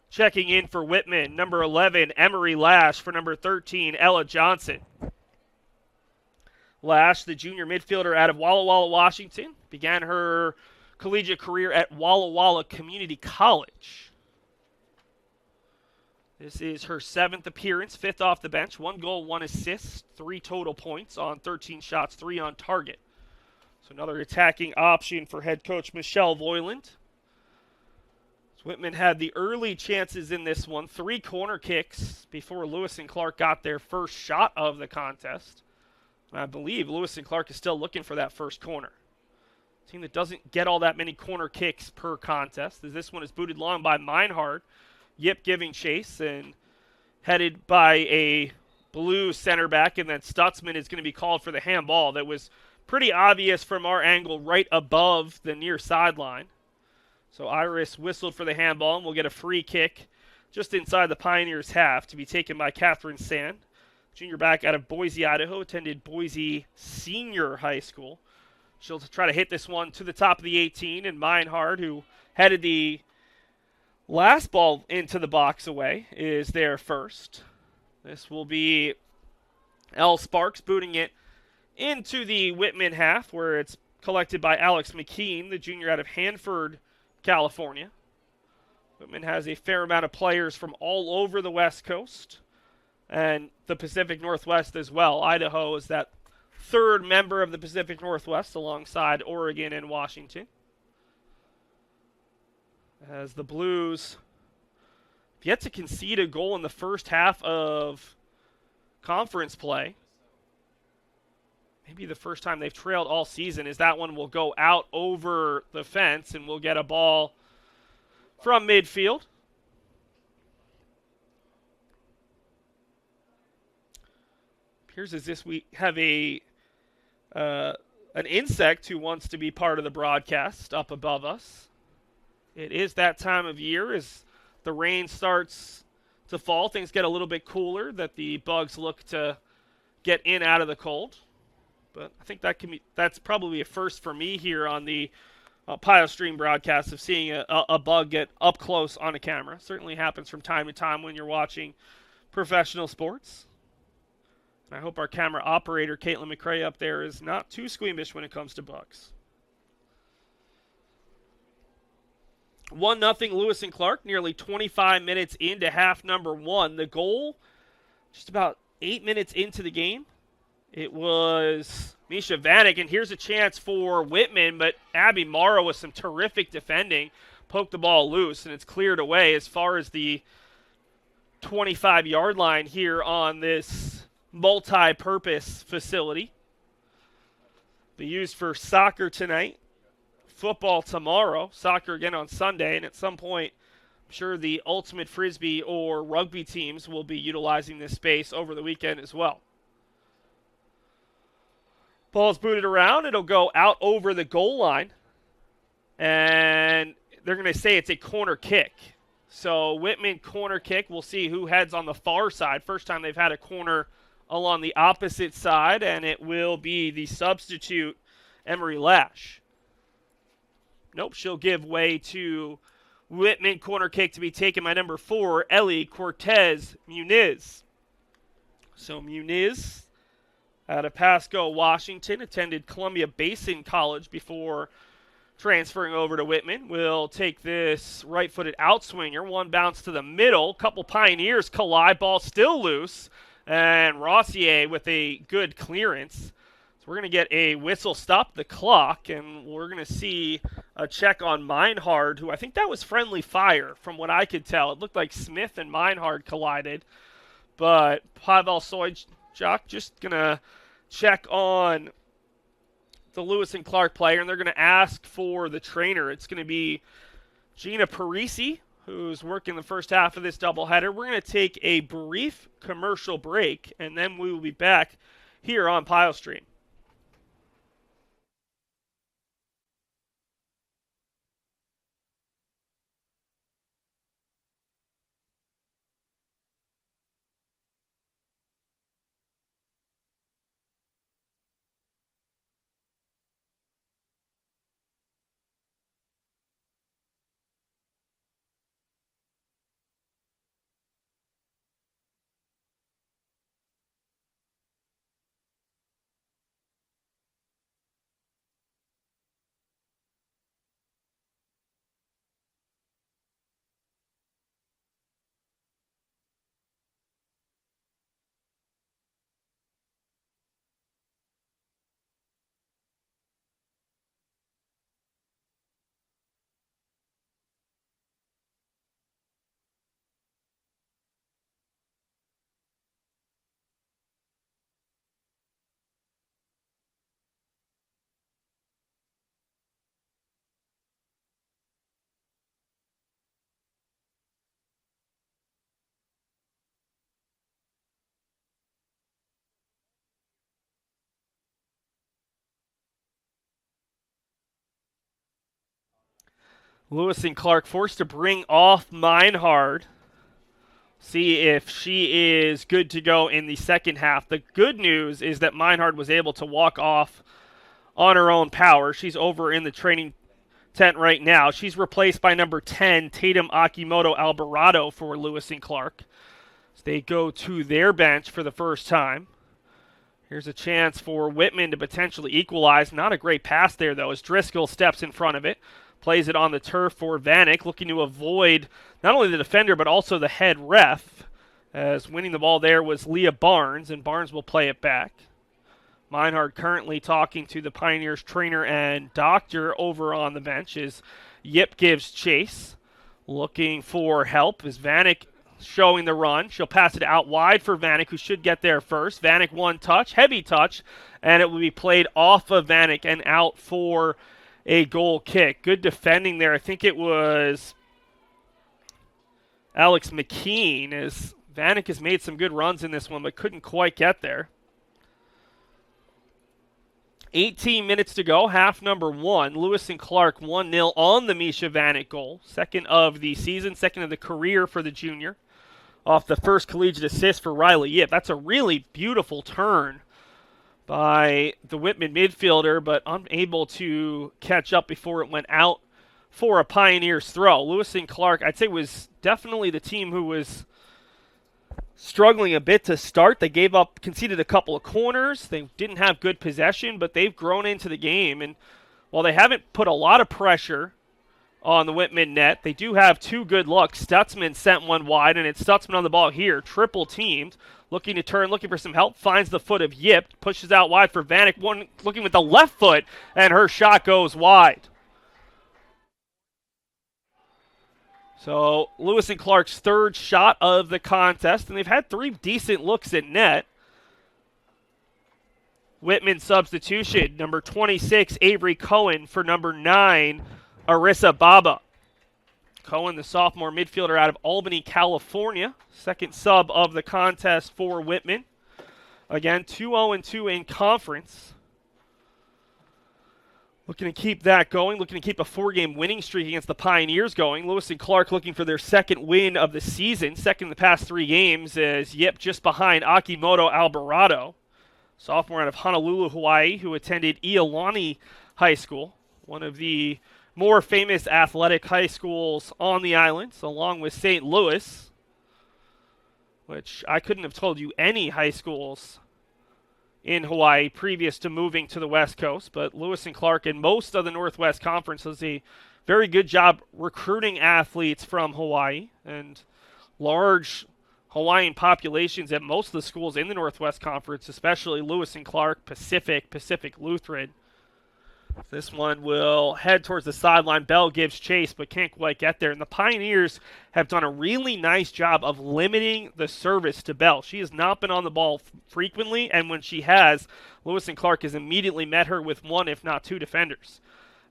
Checking in for Whitman, number 11, Emery Lash. For number 13, Ella Johnson. Lash, the junior midfielder out of Walla Walla, Washington, began her collegiate career at Walla Walla Community College. This is her 7th appearance, 5th off the bench, 1 goal, 1 assist, 3 total points on 13 shots, 3 on target. So another attacking option for head coach Michelle Voiland. Whitman had the early chances in this one, 3 corner kicks before Lewis and Clark got their first shot of the contest. And I believe Lewis and Clark is still looking for that first corner. A team that doesn't get all that many corner kicks per contest, as this one is booted long by Meinhard. Yip giving chase and headed by a Blue center back, and then Stutzman is going to be called for the handball that was pretty obvious from our angle right above the near sideline. So Iris whistled for the handball, and we'll get a free kick just inside the Pioneers' half to be taken by Catherine Sand. Junior back out of Boise, Idaho, attended Boise Senior High School. She'll try to hit this one to the top of the 18, and Meinhard, who headed the last ball into the box away, is there first. This will be L. Sparks booting it into the Whitman half, where it's collected by Alex McKean, the junior out of Hanford, California. Whitman has a fair amount of players from all over the West Coast and the Pacific Northwest as well. Idaho is that third member of the Pacific Northwest alongside Oregon and Washington. As the Blues have yet to concede a goal in the first half of conference play. Maybe the first time they've trailed all season, is that one will go out over the fence and we'll get a ball from midfield. Appears as if we have an insect who wants to be part of the broadcast up above us. It is that time of year as the rain starts to fall. Things get a little bit cooler, that the bugs look to get in out of the cold. But I think that's probably a first for me here on the Pile Stream broadcast, of seeing a bug get up close on a camera. Certainly happens from time to time when you're watching professional sports. And I hope our camera operator, Caitlin McCrae, up there is not too squeamish when it comes to bugs. 1-0 Lewis and Clark, nearly 25 minutes into half number one. The goal, just about 8 minutes into the game. It was Misha Vanek, and here's a chance for Whitman, but Abby Morrow with some terrific defending poked the ball loose, and it's cleared away as far as the 25-yard line here on this multi-purpose facility. Be used for soccer tonight, football tomorrow, soccer again on Sunday, and at some point, I'm sure the ultimate frisbee or rugby teams will be utilizing this space over the weekend as well. Ball's booted around. It'll go out over the goal line. And they're going to say it's a corner kick. So Whitman corner kick. We'll see who heads on the far side. First time they've had a corner along the opposite side. And it will be the substitute, Emery Lash. Nope, she'll give way to Whitman corner kick to be taken by number 4, Ellie Cortez Muniz. So Muniz, out of Pasco, Washington, attended Columbia Basin College before transferring over to Whitman. Will take this right-footed outswinger. One bounce to the middle. Couple Pioneers collide. Ball still loose. And Rossier with a good clearance. So we're going to get a whistle stop the clock. And we're going to see a check on Meinhard, who I think that was friendly fire from what I could tell. It looked like Smith and Meinhard collided. But Pavel Sojak just going to check on the Lewis and Clark player, and they're going to ask for the trainer. It's going to be Gina Parisi, who's working the first half of this doubleheader. We're going to take a brief commercial break, and then we will be back here on Pile Stream. Lewis and Clark forced to bring off Meinhard. See if she is good to go in the second half. The good news is that Meinhard was able to walk off on her own power. She's over in the training tent right now. She's replaced by number 10, Tatum Akimoto Alvarado for Lewis and Clark. So they go to their bench for the first time. Here's a chance for Whitman to potentially equalize. Not a great pass there, though, as Driscoll steps in front of it. Plays it on the turf for Vanek, looking to avoid not only the defender, but also the head ref, as winning the ball there was Leah Barnes, and Barnes will play it back. Meinhardt currently talking to the Pioneers trainer and doctor over on the bench as Yip gives chase. Looking for help as Vanek showing the run. She'll pass it out wide for Vanek, who should get there first. Vanek one touch, heavy touch, and it will be played off of Vanek and out for a goal kick. Good defending there. I think it was Alex McKean, as Vanek has made some good runs in this one, but couldn't quite get there. 18 minutes to go, half number 1. Lewis and Clark 1-0 on the Misha Vanek goal. Second of the season, second of the career for the junior. Off the first collegiate assist for Riley Yip. That's a really beautiful turn by the Whitman midfielder, but unable to catch up before it went out for a Pioneers throw. Lewis and Clark, I'd say, was definitely the team who was struggling a bit to start. They conceded a couple of corners. They didn't have good possession, but they've grown into the game. And while they haven't put a lot of pressure on the Whitman net, they do have two good looks. Stutzman sent one wide, and it's Stutzman on the ball here, triple teamed, looking to turn, looking for some help, finds the foot of Yip, pushes out wide for Vanek, one looking with the left foot, and her shot goes wide. So Lewis and Clark's third shot of the contest, and they've had 3 decent looks at net. Whitman substitution, number 26, Avery Cohen, for number 9, Arissa Baba. Cohen, the sophomore midfielder out of Albany, California. Second sub of the contest for Whitman. Again, 2-0-2 in conference. Looking to keep that going, looking to keep a 4-game winning streak against the Pioneers going. Lewis and Clark looking for their second win of the season, second in the past 3 games, as Yip just behind Akimoto Alvarado, sophomore out of Honolulu, Hawaii, who attended Iolani High School, one of the more famous athletic high schools on the islands, along with St. Louis, which I couldn't have told you any high schools in Hawaii previous to moving to the West Coast, but Lewis and Clark and most of the Northwest Conference does a very good job recruiting athletes from Hawaii, and large Hawaiian populations at most of the schools in the Northwest Conference, especially Lewis and Clark, Pacific Lutheran. This one will head towards the sideline. Bell gives chase, but can't quite get there. And the Pioneers have done a really nice job of limiting the service to Bell. She has not been on the ball frequently, and when she has, Lewis and Clark has immediately met her with 1, if not 2 defenders.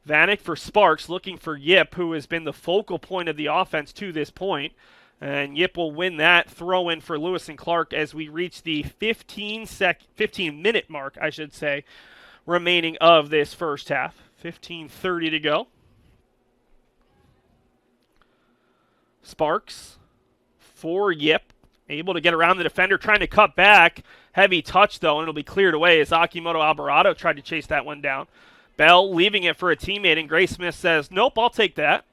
Vanek for Sparks, looking for Yip, who has been the focal point of the offense to this point. And Yip will win that throw-in for Lewis and Clark as we reach the 15-minute mark, I should say, remaining of this first half. 15:30 to go. Sparks for Yip, able to get around the defender, trying to cut back. Heavy touch, though, and it'll be cleared away as Akimoto Alvarado tried to chase that one down. Bell leaving it for a teammate, and Grace Smith says, nope, I'll take that.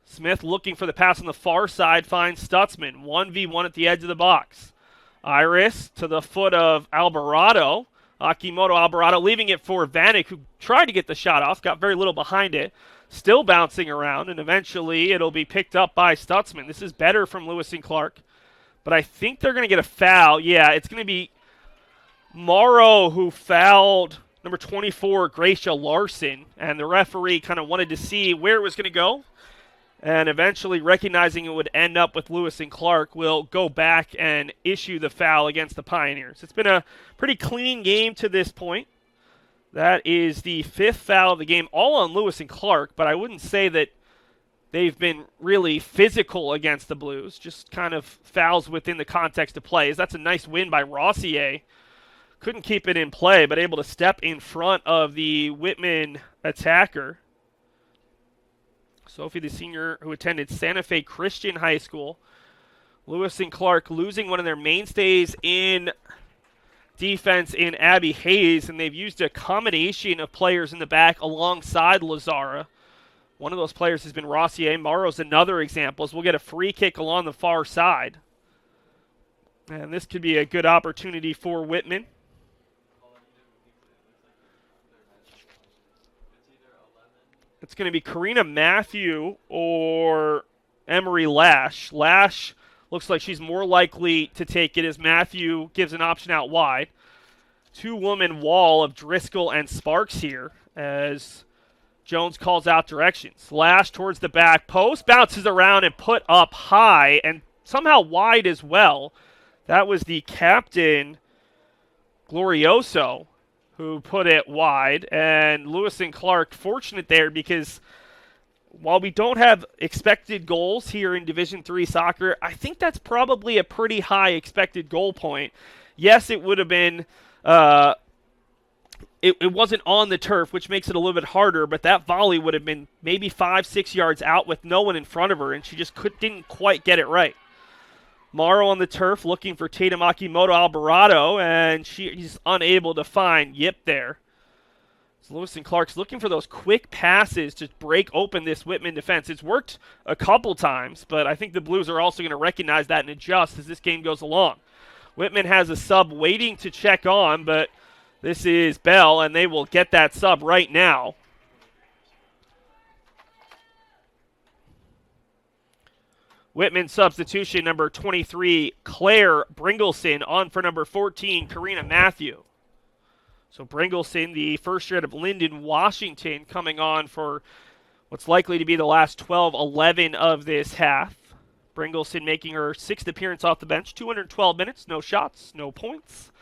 Smith looking for the pass on the far side, finds Stutzman. 1v1 at the edge of the box. Iris to the foot of Alvarado. Akimoto Alvarado leaving it for Vanek, who tried to get the shot off, got very little behind it. Still bouncing around, and eventually it'll be picked up by Stutzman. This is better from Lewis and Clark, but I think they're going to get a foul. Yeah, it's going to be Morrow who fouled number 24, Gracia Larson, and the referee kind of wanted to see where it was going to go, and eventually recognizing it would end up with Lewis and Clark, will go back and issue the foul against the Pioneers. It's been a pretty clean game to this point. That is the 5th foul of the game, all on Lewis and Clark, but I wouldn't say that they've been really physical against the Blues, just kind of fouls within the context of plays. That's a nice win by Rossier. Couldn't keep it in play, but able to step in front of the Whitman attacker. Sophie, the senior who attended Santa Fe Christian High School. Lewis and Clark losing one of their mainstays in defense in Abby Hayes, and they've used a combination of players in the back alongside Lazara. One of those players has been Rossier. Morrow's another example. As we'll get a free kick along the far side. And this could be a good opportunity for Whitman. It's going to be Karina Matthew or Emery Lash. Lash looks like she's more likely to take it as Matthew gives an option out wide. Two-woman wall of Driscoll and Sparks here as Jones calls out directions. Lash towards the back post, bounces around and put up high and somehow wide as well. That was the captain, Glorioso, who put it wide. And Lewis and Clark fortunate there because while we don't have expected goals here in Division III soccer, I think that's probably a pretty high expected goal point. Yes, it would have been it wasn't on the turf, which makes it a little bit harder, but that volley would have been maybe 5-6 yards out with no one in front of her, and she just didn't quite get it right. Morrow on the turf looking for Tatum Akimoto Alvarado, and he's unable to find Yip there. So Lewis and Clark's looking for those quick passes to break open this Whitman defense. It's worked a couple times, but I think the Blues are also going to recognize that and adjust as this game goes along. Whitman has a sub waiting to check on, but this is Bell, and they will get that sub right now. Whitman substitution, number 23, Claire Bringleson, on for number 14, Karina Matthew. So Bringleson, the first year out of Linden, Washington, coming on for what's likely to be the last 12-11 of this half. Bringleson making her 6th appearance off the bench, 212 minutes, no shots, no points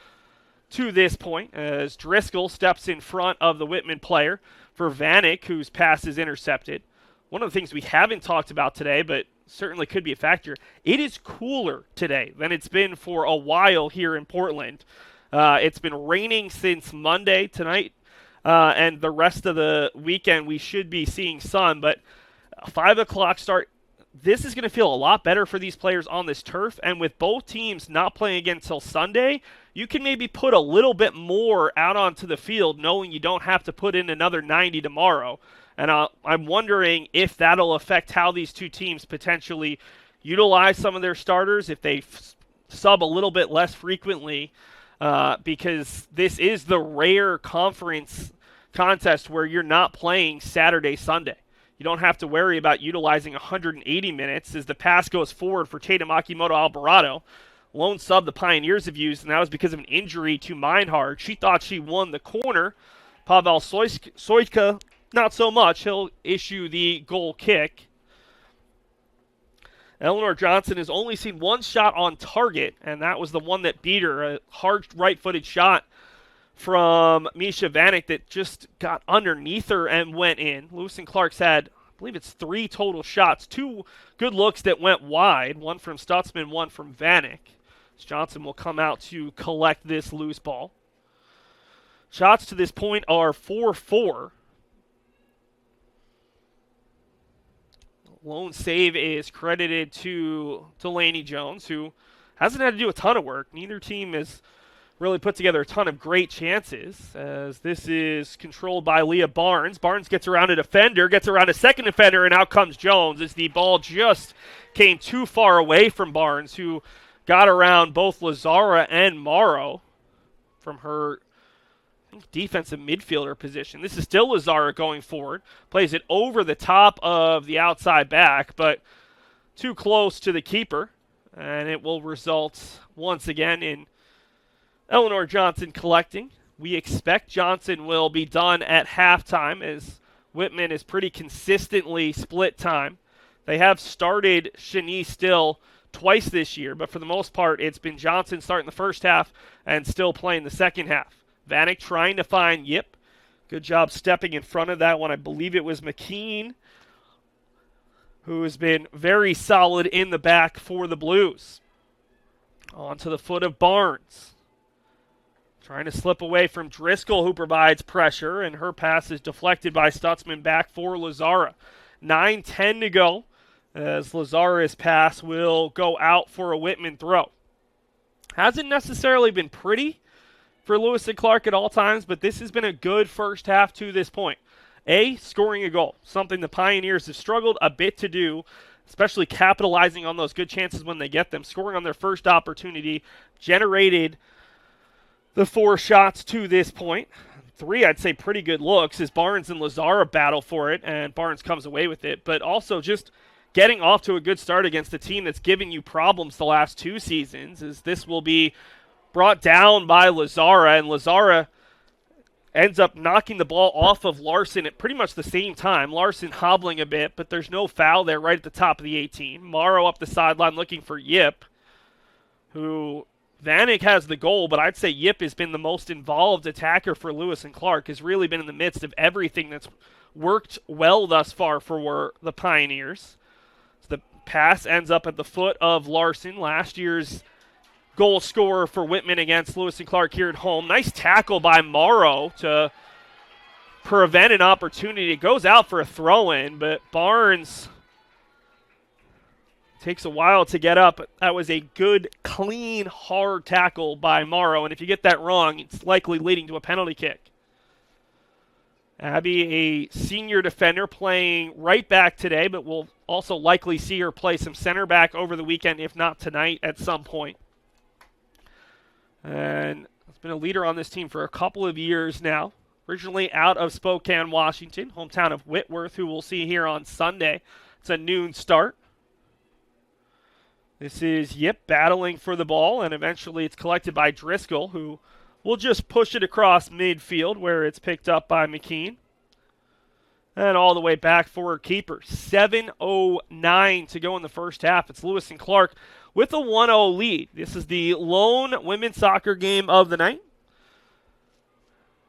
to this point, as Driscoll steps in front of the Whitman player for Vanek, whose pass is intercepted. One of the things we haven't talked about today, but certainly could be a factor, it is cooler today than it's been for a while here in Portland. It's been raining since Monday tonight, and the rest of the weekend we should be seeing sun, but a 5 o'clock start, this is going to feel a lot better for these players on this turf, and with both teams not playing again until Sunday, you can maybe put a little bit more out onto the field knowing you don't have to put in another 90 tomorrow. And I'm wondering if that'll affect how these two teams potentially utilize some of their starters, if they sub a little bit less frequently, because this is the rare conference contest where you're not playing Saturday, Sunday. You don't have to worry about utilizing 180 minutes as the pass goes forward for Tatum Akimoto Alvarado. Lone sub the Pioneers have used, and that was because of an injury to Meinhard. She thought she won the corner. Pavel Soitka, not so much. He'll issue the goal kick. Eleanor Johnson has only seen one shot on target, and that was the one that beat her. A hard right-footed shot from Misha Vanek that just got underneath her and went in. Lewis and Clark's had, I believe it's 3 total shots. 2 good looks that went wide, one from Stutzman, one from Vanek. Johnson will come out to collect this loose ball. Shots to this point are 4-4. Lone save is credited to Delaney Jones, who hasn't had to do a ton of work. Neither team has really put together a ton of great chances, as this is controlled by Leah Barnes. Barnes gets around a defender, gets around a second defender, and out comes Jones as the ball just came too far away from Barnes, who got around both Lazara and Morrow from her defensive midfielder position. This is still Lazara going forward. Plays it over the top of the outside back, but too close to the keeper. And it will result once again in Eleanor Johnson collecting. We expect Johnson will be done at halftime, as Whitman is pretty consistently split time. They have started Shanice Still twice this year, but for the most part, it's been Johnson starting the first half and Still playing the second half. Vanek trying to find Yip. Good job stepping in front of that one. I believe it was McKean, who has been very solid in the back for the Blues. On to the foot of Barnes. Trying to slip away from Driscoll, who provides pressure, and her pass is deflected by Stutzman back for Lazara. 9:10 to go, as Lazara's pass will go out for a Whitman throw. Hasn't necessarily been pretty for Lewis and Clark at all times, but this has been a good first half to this point. Scoring a goal, something the Pioneers have struggled a bit to do, especially capitalizing on those good chances when they get them. Scoring on their first opportunity, generated the 4 shots to this point. 3, I'd say, pretty good looks as Barnes and Lazara battle for it, and Barnes comes away with it. But also just getting off to a good start against a team that's given you problems the last 2 seasons, as this will be brought down by Lazara, and Lazara ends up knocking the ball off of Larson at pretty much the same time. Larson hobbling a bit, but there's no foul there right at the top of the 18. Morrow up the sideline looking for Yip, who Vanek has the goal, but I'd say Yip has been the most involved attacker for Lewis and Clark, has really been in the midst of everything that's worked well thus far for the Pioneers. So the pass ends up at the foot of Larson, last year's goal scorer for Whitman against Lewis and Clark here at home. Nice tackle by Morrow to prevent an opportunity. It goes out for a throw-in, but Barnes takes a while to get up. That was a good, clean, hard tackle by Morrow, and if you get that wrong, it's likely leading to a penalty kick. Abby, a senior defender, playing right back today, but we'll also likely see her play some center back over the weekend, if not tonight at some point. And has been a leader on this team for a couple of years now. Originally out of Spokane, Washington, hometown of Whitworth, who we'll see here on Sunday. It's a noon start. This is Yip battling for the ball, and eventually it's collected by Driscoll, who will just push it across midfield where it's picked up by McKean. And all the way back for her keeper. 7:09 to go in the first half. It's Lewis and Clark with a 1-0 lead. This is the lone women's soccer game of the night,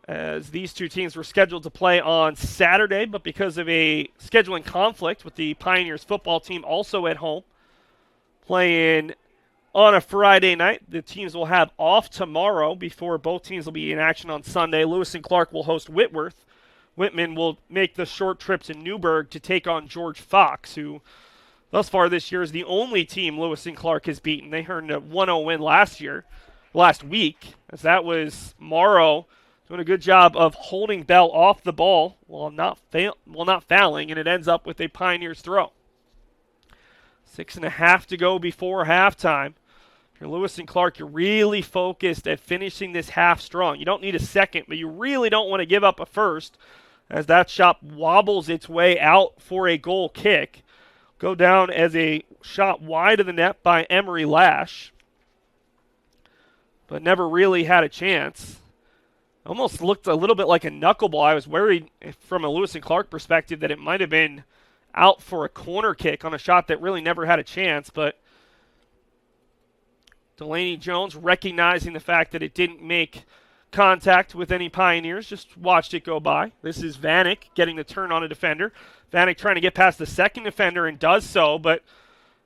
as these two teams were scheduled to play on Saturday, but because of a scheduling conflict with the Pioneers football team also at home, playing on a Friday night, the teams will have off tomorrow before both teams will be in action on Sunday. Lewis and Clark will host Whitworth. Whitman will make the short trip to Newburgh to take on George Fox, who thus far this year is the only team Lewis and Clark has beaten. They earned a 1-0 win last week, as that was Morrow doing a good job of holding Bell off the ball while not fouling, and it ends up with a Pioneers throw. 6.5 to go before halftime. If you're Lewis and Clark, you're really focused at finishing this half strong. You don't need a second, but you really don't want to give up a first, as that shot wobbles its way out for a goal kick. Go down as a shot wide of the net by Emery Lash, but never really had a chance. Almost looked a little bit like a knuckleball. I was worried from a Lewis and Clark perspective that it might have been out for a corner kick on a shot that really never had a chance, but Delaney Jones, recognizing the fact that it didn't make contact with any Pioneers, just watched it go by. This is Vanek getting the turn on a defender. Vanek trying to get past the second defender and does so, but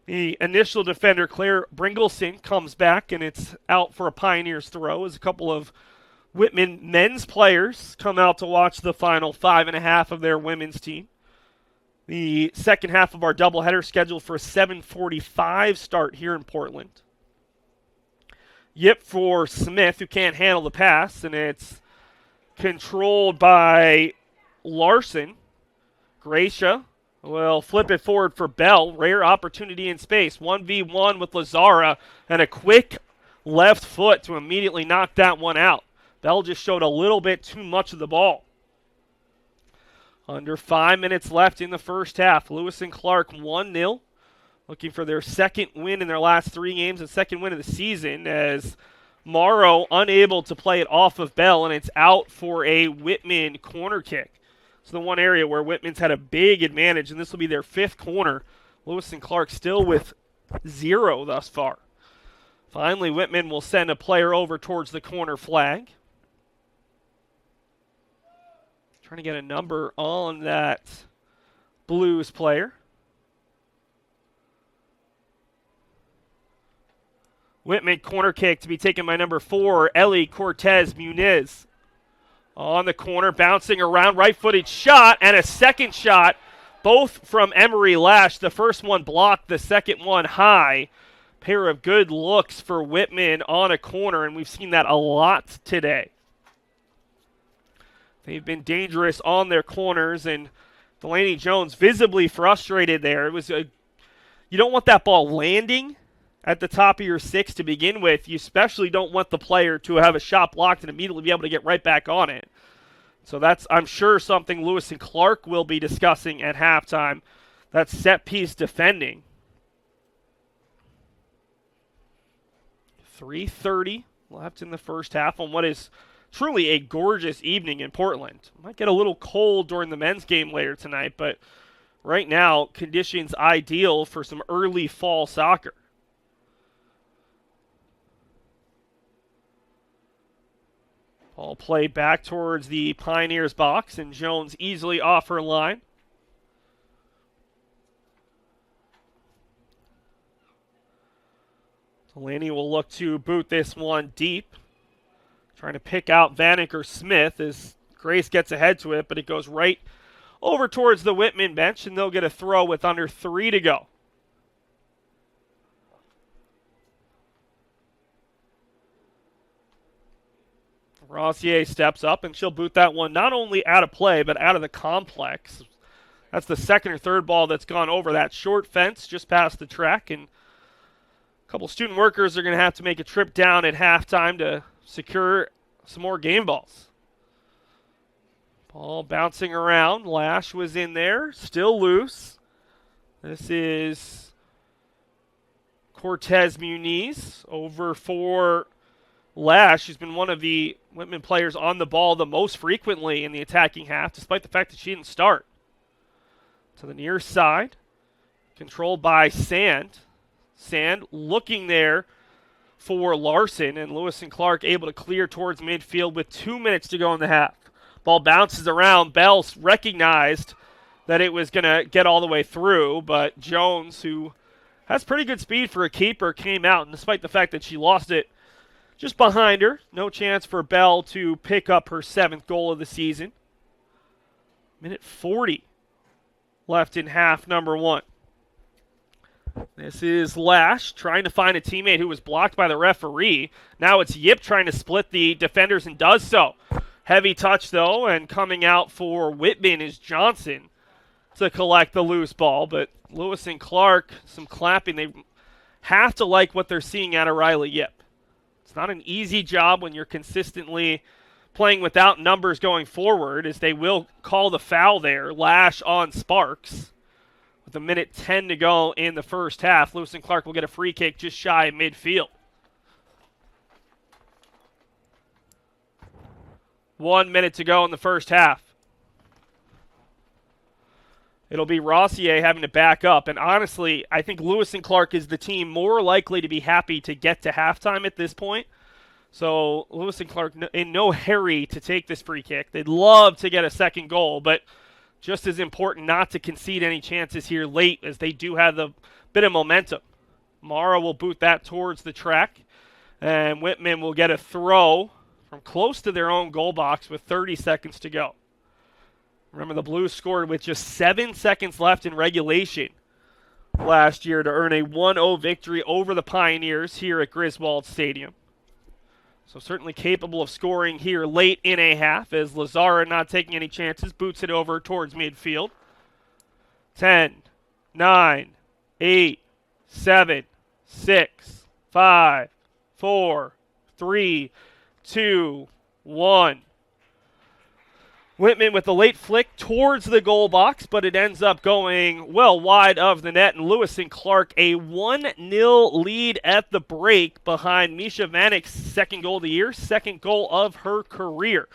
the initial defender, Claire Bringleson, comes back, and it's out for a Pioneers throw as a couple of Whitman men's players come out to watch the final 5.5 of their women's team. The second half of our doubleheader scheduled for a 7:45 start here in Portland. Yip for Smith, who can't handle the pass, and it's controlled by Larson. Gracia will flip it forward for Bell. Rare opportunity in space. 1v1 with Lazara, and a quick left foot to immediately knock that one out. Bell just showed a little bit too much of the ball. Under 5 minutes left in the first half. Lewis and Clark 1-0. Looking for their second win in their last 3 games and second win of the season, as Morrow unable to play it off of Bell, and it's out for a Whitman corner kick. So the one area where Whitman's had a big advantage, and this will be their 5th corner. Lewis and Clark still with 0 thus far. Finally, Whitman will send a player over towards the corner flag. Trying to get a number on that Blues player. Whitman corner kick to be taken by number 4, Ellie Cortez Muniz. On the corner, bouncing around, right-footed shot, and a second shot, both from Emery Lash. The first one blocked, the second one high. Pair of good looks for Whitman on a corner, and we've seen that a lot today. They've been dangerous on their corners, and Delaney Jones visibly frustrated there. You don't want that ball landing at the top of your 6 to begin with. You especially don't want the player to have a shot blocked and immediately be able to get right back on it. So that's, I'm sure, something Lewis and Clark will be discussing at halftime. That's set-piece defending. 3:30 left in the first half on what is truly a gorgeous evening in Portland. Might get a little cold during the men's game later tonight, but right now, conditions ideal for some early fall soccer. Ball played back towards the Pioneers box, and Jones easily off her line. Delaney will look to boot this one deep. Trying to pick out Vanek or Smith as Grace gets ahead to it, but it goes right over towards the Whitman bench, and they'll get a throw with under 3 to go. Rossier steps up, and she'll boot that one not only out of play, but out of the complex. That's the second or third ball that's gone over that short fence just past the track, and a couple student workers are going to have to make a trip down at halftime to secure some more game balls. Ball bouncing around. Lash was in there, still loose. This is Cortez Muniz over for Lash. She's been one of the Whitman players on the ball the most frequently in the attacking half, despite the fact that she didn't start. To the near side, controlled by Sand. Sand looking there for Larson, and Lewis and Clark able to clear towards midfield with 2 minutes to go in the half. Ball bounces around. Bell recognized that it was going to get all the way through, but Jones, who has pretty good speed for a keeper, came out, and despite the fact that she lost it just behind her, no chance for Bell to pick up her 7th goal of the season. Minute 40 left in half number 1. This is Lash trying to find a teammate who was blocked by the referee. Now it's Yip trying to split the defenders and does so. Heavy touch, though, and coming out for Whitman is Johnson to collect the loose ball. But Lewis and Clark, some clapping. They have to like what they're seeing out of Riley Yip. It's not an easy job when you're consistently playing without numbers going forward, as they will call the foul there. Lash on Sparks. With a minute 10 to go in the first half, Lewis and Clark will get a free kick just shy of midfield. 1 minute to go in the first half. It'll be Rossier having to back up. And honestly, I think Lewis and Clark is the team more likely to be happy to get to halftime at this point. So Lewis and Clark in no hurry to take this free kick. They'd love to get a second goal, but just as important not to concede any chances here late, as they do have the bit of momentum. Mara will boot that towards the track, and Whitman will get a throw from close to their own goal box with 30 seconds to go. Remember, the Blues scored with just 7 seconds left in regulation last year to earn a 1-0 victory over the Pioneers here at Griswold Stadium. So certainly capable of scoring here late in a half, as Lazara, not taking any chances, boots it over towards midfield. 10, 9, 8, 7, 6, 5, 4, 3, 2, 1. Whitman with the late flick towards the goal box, but it ends up going well wide of the net, and Lewis and Clark a 1-0 lead at the break behind Misha Vanek's second goal of the year, second goal of her career.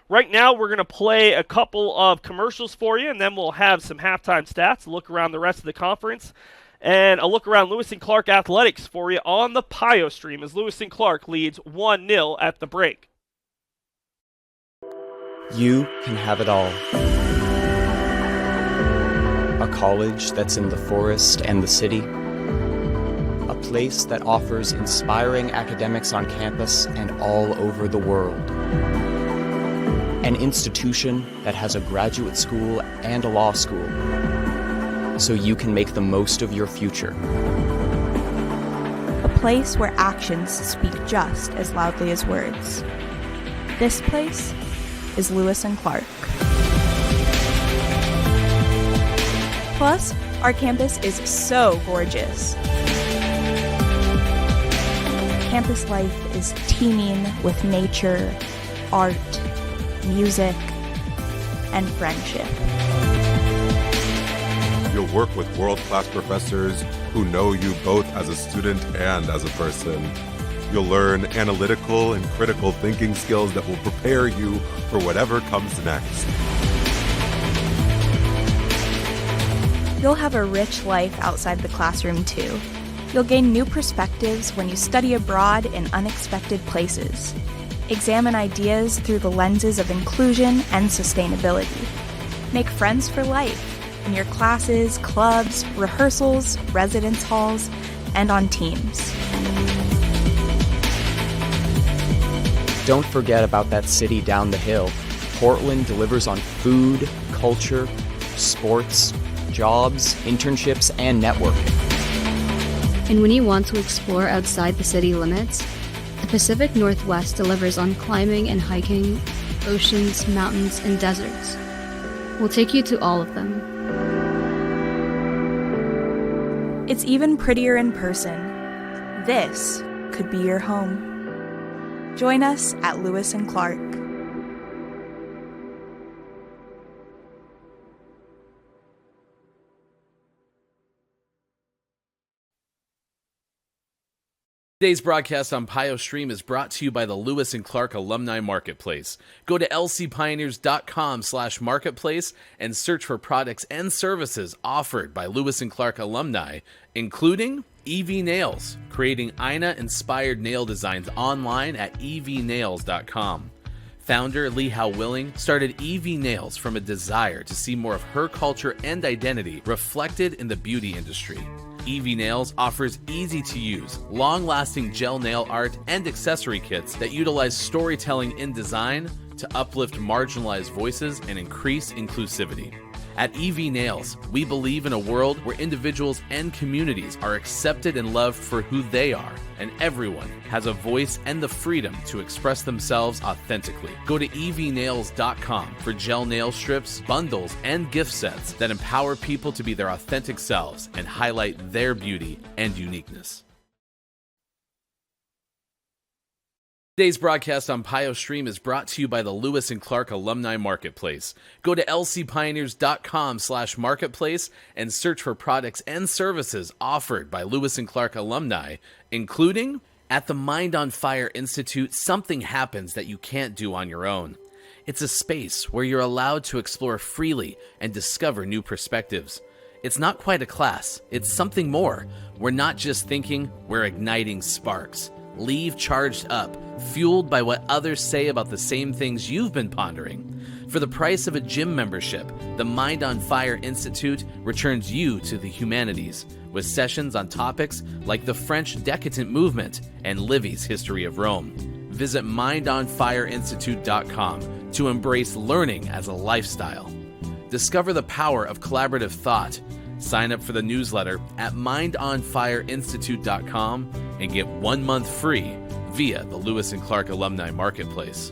Right now, we're going to play a couple of commercials for you, and then we'll have some halftime stats, a look around the rest of the conference, and a look around Lewis and Clark athletics for you on the Pio stream as Lewis and Clark leads 1-0 at the break. You can have it all. A college that's in the forest and the city. A place that offers inspiring academics on campus and all over the world. An institution that has a graduate school and a law school, so you can make the most of your future. A place where actions speak just as loudly as words. This place is Lewis and Clark. Plus, our campus is so gorgeous. Campus life is teeming with nature, art, music, and friendship. You'll work with world-class professors who know you both as a student and as a person. You'll learn analytical and critical thinking skills that will prepare you for whatever comes next. You'll have a rich life outside the classroom, too. You'll gain new perspectives when you study abroad in unexpected places. Examine ideas through the lenses of inclusion and sustainability. Make friends for life in your classes, clubs, rehearsals, residence halls, and on teams. Don't forget about that city down the hill. Portland delivers on food, culture, sports, jobs, internships, and networking. And when you want to explore outside the city limits, the Pacific Northwest delivers on climbing and hiking, oceans, mountains, and deserts. We'll take you to all of them. It's even prettier in person. This could be your home. Join us at Lewis and Clark. Today's broadcast on PIO Stream is brought to you by the Lewis and Clark Alumni Marketplace. Go to lcpioneers.com/marketplace and search for products and services offered by Lewis and Clark alumni, including EV Nails, creating Ina-inspired nail designs online at evnails.com. Founder Lee Howe Willing started EV Nails from a desire to see more of her culture and identity reflected in the beauty industry. EV Nails offers easy-to-use, long-lasting gel nail art and accessory kits that utilize storytelling in design to uplift marginalized voices and increase inclusivity. At EV Nails, we believe in a world where individuals and communities are accepted and loved for who they are, and everyone has a voice and the freedom to express themselves authentically. Go to evnails.com for gel nail strips, bundles, and gift sets that empower people to be their authentic selves and highlight their beauty and uniqueness. Today's broadcast on PIO Stream is brought to you by the Lewis and Clark Alumni Marketplace. Go to lcpioneers.com/marketplace and search for products and services offered by Lewis and Clark alumni, including at the Mind on Fire Institute, something happens that you can't do on your own. It's a space where you're allowed to explore freely and discover new perspectives. It's not quite a class, it's something more. We're not just thinking, we're igniting sparks. Leave charged up, fueled by what others say about the same things you've been pondering. For the price of a gym membership, the Mind on Fire Institute returns you to the humanities, with sessions on topics like the French decadent movement and Livy's history of Rome. Visit mindonfireinstitute.com to embrace learning as a lifestyle. Discover the power of collaborative thought. Sign up for the newsletter at mindonfireinstitute.com and get 1 month free via the Lewis and Clark Alumni Marketplace.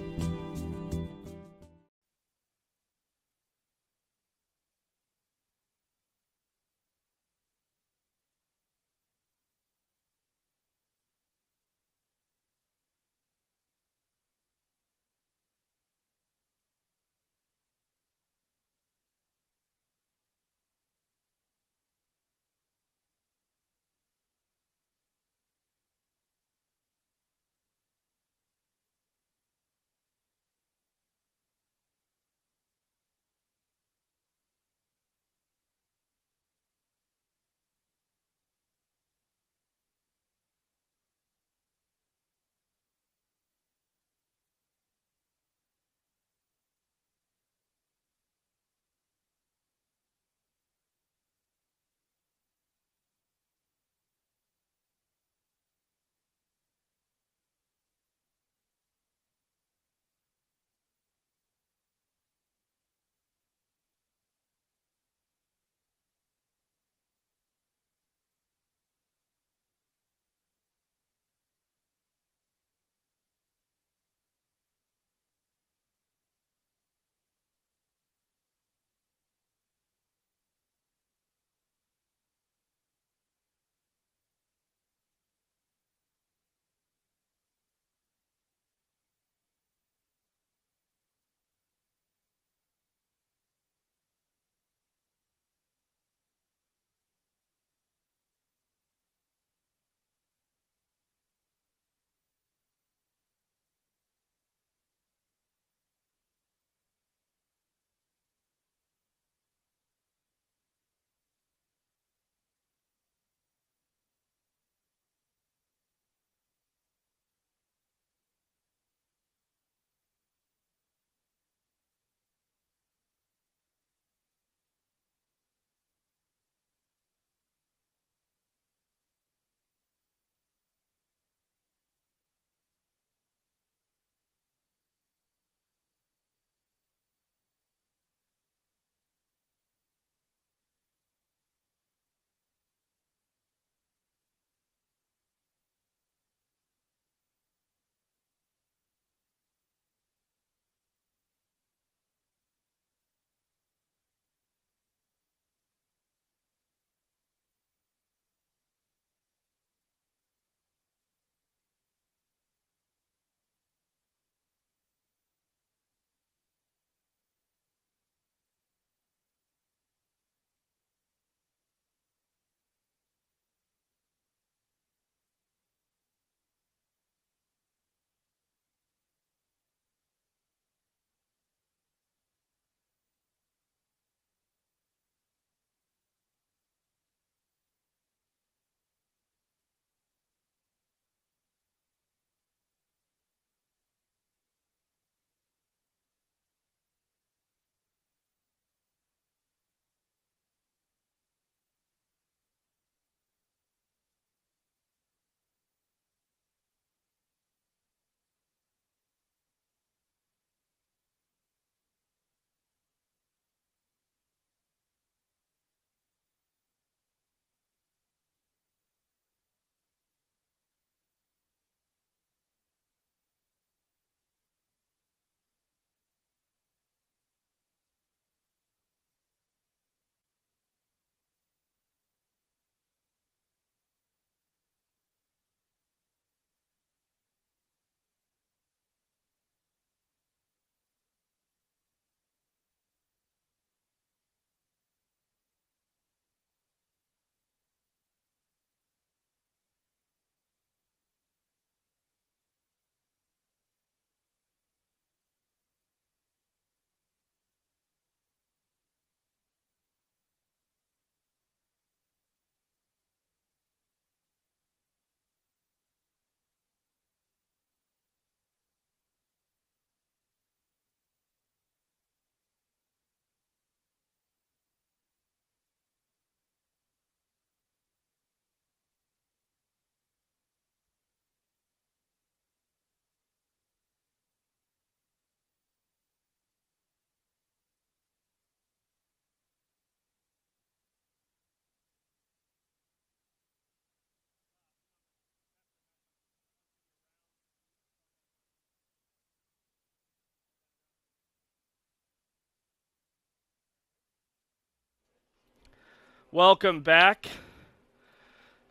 Welcome back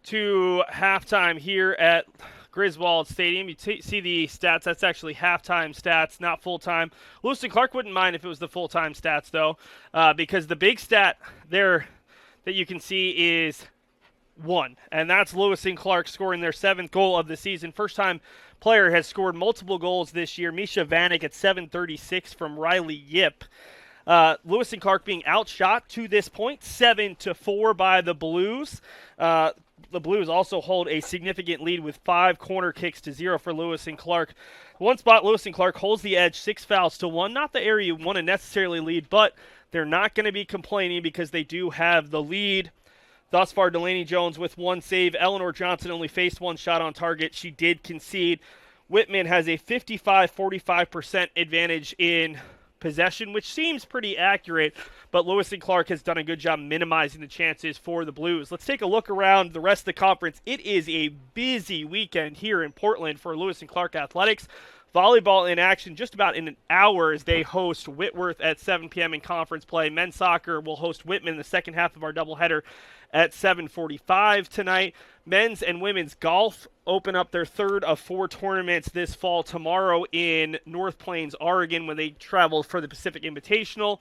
to halftime here at Griswold Stadium. You see the stats. That's actually halftime stats, not full-time. Lewis and Clark wouldn't mind if it was the full-time stats, though, because the big stat there that you can see is 1, and that's Lewis and Clark scoring their 7th goal of the season. First-time player has scored multiple goals this year. Misha Vanek at 7:36 from Riley Yip. Lewis and Clark being outshot to this point, 7-4 by the Blues. The Blues also hold a significant lead with 5 corner kicks to 0 for Lewis and Clark. One spot, Lewis and Clark holds the edge, 6 fouls to 1. Not the area you want to necessarily lead, but they're not going to be complaining because they do have the lead. Thus far, Delaney Jones with 1 save. Eleanor Johnson only faced 1 shot on target. She did concede. Whitman has a 55-45% advantage in possession, which seems pretty accurate, but Lewis and Clark has done a good job minimizing the chances for the Blues. Let's take a look around the rest of the conference. It is a busy weekend here in Portland for Lewis and Clark Athletics. Volleyball in action just about in an hour as they host Whitworth at 7 p.m. in conference play. Men's soccer will host Whitman in the second half of our doubleheader at 7:45 tonight. Men's and women's golf open up their third of 4 tournaments this fall tomorrow in North Plains, Oregon, when they travel for the Pacific Invitational.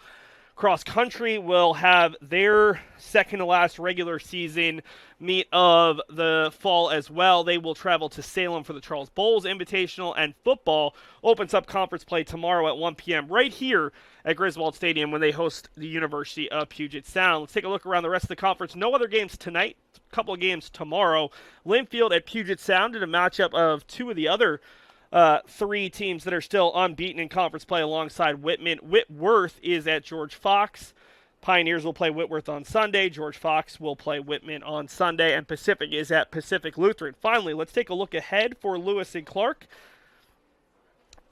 Cross country will have their second to last regular season meet of the fall as well. They will travel to Salem for the Charles Bowles Invitational, and football opens up conference play tomorrow at 1 p.m. right here at Griswold Stadium when they host the University of Puget Sound. Let's take a look around the rest of the conference. No other games tonight, a couple of games tomorrow. Linfield at Puget Sound in a matchup of 2 of the other 3 teams that are still unbeaten in conference play alongside Whitman. Whitworth is at George Fox. Pioneers will play Whitworth on Sunday. George Fox will play Whitman on Sunday. And Pacific is at Pacific Lutheran. Finally, let's take a look ahead for Lewis and Clark.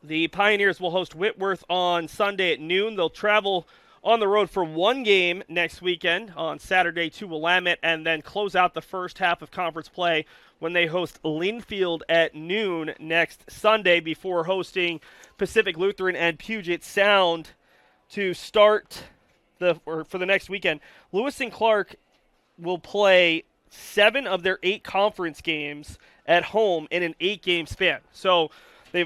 The Pioneers will host Whitworth on Sunday at noon. They'll travel on the road for 1 game next weekend on Saturday to Willamette, and then close out the first half of conference play when they host Linfield at noon next Sunday before hosting Pacific Lutheran and Puget Sound to start for the next weekend. Lewis and Clark will play 7 of their 8 conference games at home in an 8-game span. So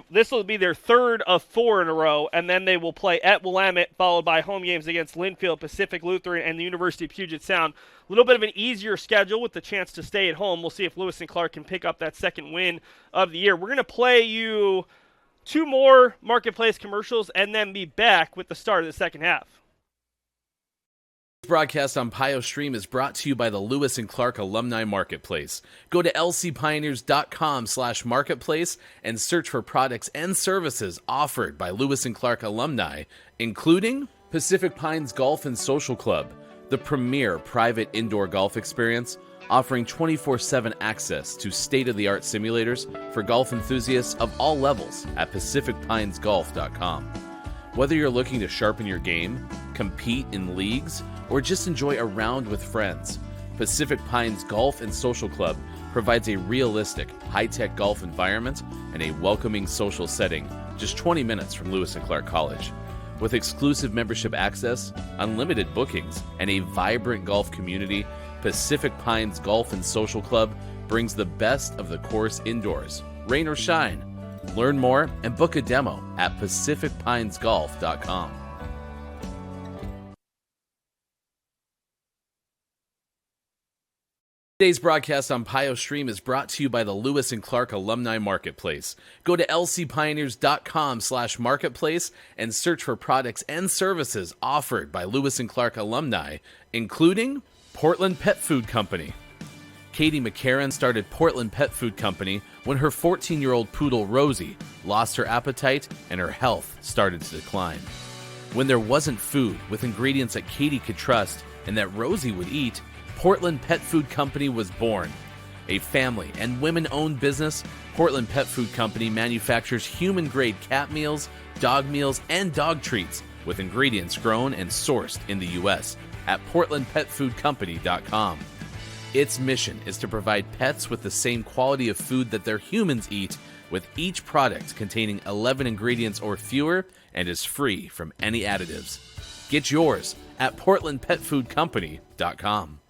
this will be their 3rd of 4 in a row, and then they will play at Willamette, followed by home games against Linfield, Pacific Lutheran, and the University of Puget Sound. A little bit of an easier schedule with the chance to stay at home. We'll see if Lewis and Clark can pick up that second win of the year. We're going to play you 2 more Marketplace commercials and then be back with the start of the second half. This broadcast on PIO Stream is brought to you by the Lewis and Clark Alumni Marketplace. Go to lcpioneers.com/marketplace and search for products and services offered by Lewis and Clark alumni, including Pacific Pines Golf and Social Club, the premier private indoor golf experience, offering 24/7 access to state-of-the-art simulators for golf enthusiasts of all levels at pacificpinesgolf.com. Whether you're looking to sharpen your game, compete in leagues, or just enjoy a round with friends, Pacific Pines Golf and Social Club provides a realistic, high-tech golf environment and a welcoming social setting just 20 minutes from Lewis and Clark College. With exclusive membership access, unlimited bookings, and a vibrant golf community, Pacific Pines Golf and Social Club brings the best of the course indoors, rain or shine. Learn more and book a demo at pacificpinesgolf.com. Today's broadcast on PIO Stream is brought to you by the Lewis and Clark Alumni Marketplace. Go to lcpioneers.com/marketplace and search for products and services offered by Lewis and Clark alumni, including Portland Pet Food Company. Katie McCarran started Portland Pet Food Company when her 14-year-old poodle Rosie lost her appetite and her health started to decline. When there wasn't food with ingredients that Katie could trust and that Rosie would eat, Portland Pet Food Company was born. A family and women-owned business, Portland Pet Food Company manufactures human-grade cat meals, dog meals, and dog treats with ingredients grown and sourced in the U.S. at portlandpetfoodcompany.com. Its mission is to provide pets with the same quality of food that their humans eat, with each product containing 11 ingredients or fewer and is free from any additives. Get yours at portlandpetfoodcompany.com.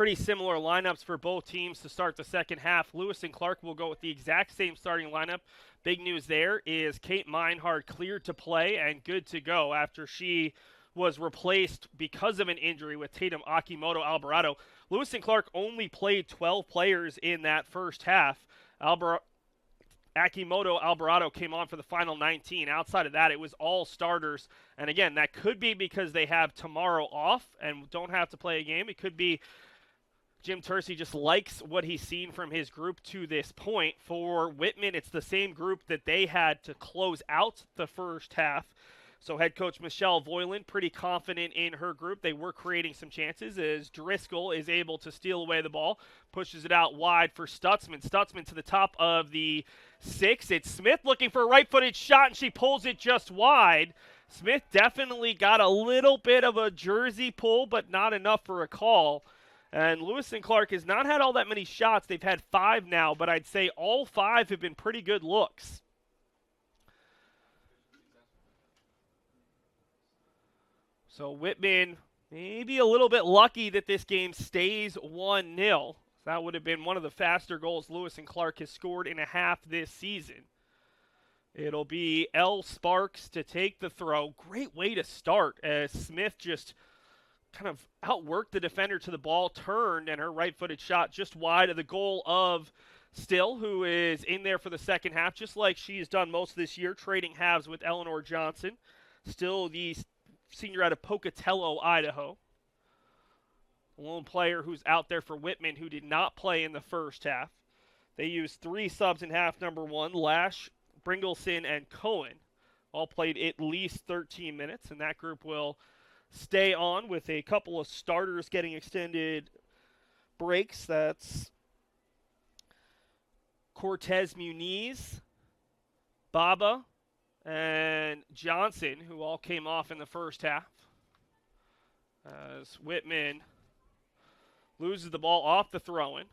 pretty similar lineups for both teams to start the second half. Lewis and Clark will go with the exact same starting lineup. Big news there is Kate Meinhard cleared to play and good to go after she was replaced because of an injury with Tatum Akimoto Alvarado. Lewis and Clark only played 12 players in that first half. Akimoto Alvarado came on for the final 19. Outside of that, it was all starters. And again, that could be because they have tomorrow off and don't have to play a game. It could be Jim Tercey just likes what he's seen from his group to this point. For Whitman, it's the same group that they had to close out the first half. So head coach Michelle Voiland, pretty confident in her group. They were creating some chances as Driscoll is able to steal away the ball, pushes it out wide for Stutzman. Stutzman to the top of the 6. It's Smith looking for a right-footed shot, and she pulls it just wide. Smith definitely got a little bit of a jersey pull, but not enough for a call. And Lewis and Clark has not had all that many shots. They've had 5 now, but I'd say all 5 have been pretty good looks. So Whitman maybe a little bit lucky that this game stays 1-0. That would have been one of the faster goals Lewis and Clark has scored in a half this season. It'll be L. Sparks to take the throw. Great way to start as Smith just kind of outworked the defender to the ball, turned, and her right-footed shot just wide of the goal of Still, who is in there for the second half, just like she's done most of this year, trading halves with Eleanor Johnson. Still the senior out of Pocatello, Idaho. A lone player who's out there for Whitman who did not play in the first half. They used 3 subs in half number 1. Lash, Bringleson, and Cohen all played at least 13 minutes, and that group will stay on with a couple of starters getting extended breaks. That's Cortez Muniz, Baba, and Johnson, who all came off in the first half. As Whitman loses the ball off the throw-in.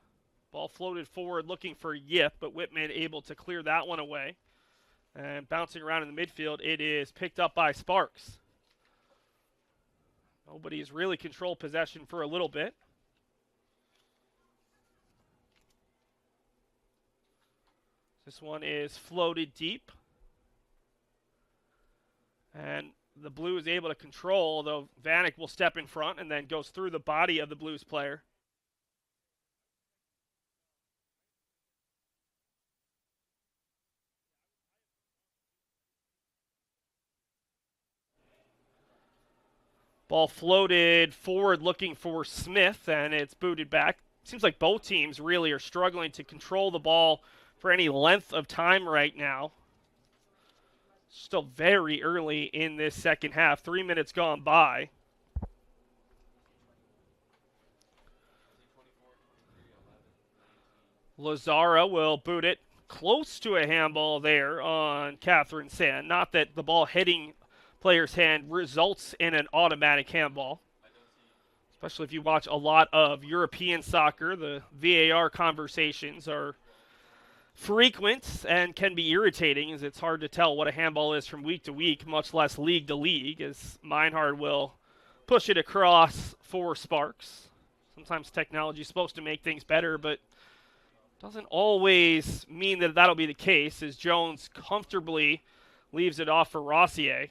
Ball floated forward looking for Yip, but Whitman able to clear that one away. And bouncing around in the midfield, it is picked up by Sparks. Nobody's really controlled possession for a little bit. This one is floated deep. And the Blue is able to control, although Vanek will step in front and then goes through the body of the Blues player. Ball floated forward looking for Smith, and it's booted back. Seems like both teams really are struggling to control the ball for any length of time right now. Still very early in this second half. 3 minutes gone by. Lazara will boot it close to a handball there on Catherine Sand. Not that the ball hitting player's hand results in an automatic handball. Especially if you watch a lot of European soccer, the VAR conversations are frequent and can be irritating as it's hard to tell what a handball is from week to week, much less league to league, as Meinhard will push it across for Sparks. Sometimes technology is supposed to make things better, but doesn't always mean that that'll be the case as Jones comfortably leaves it off for Rossier.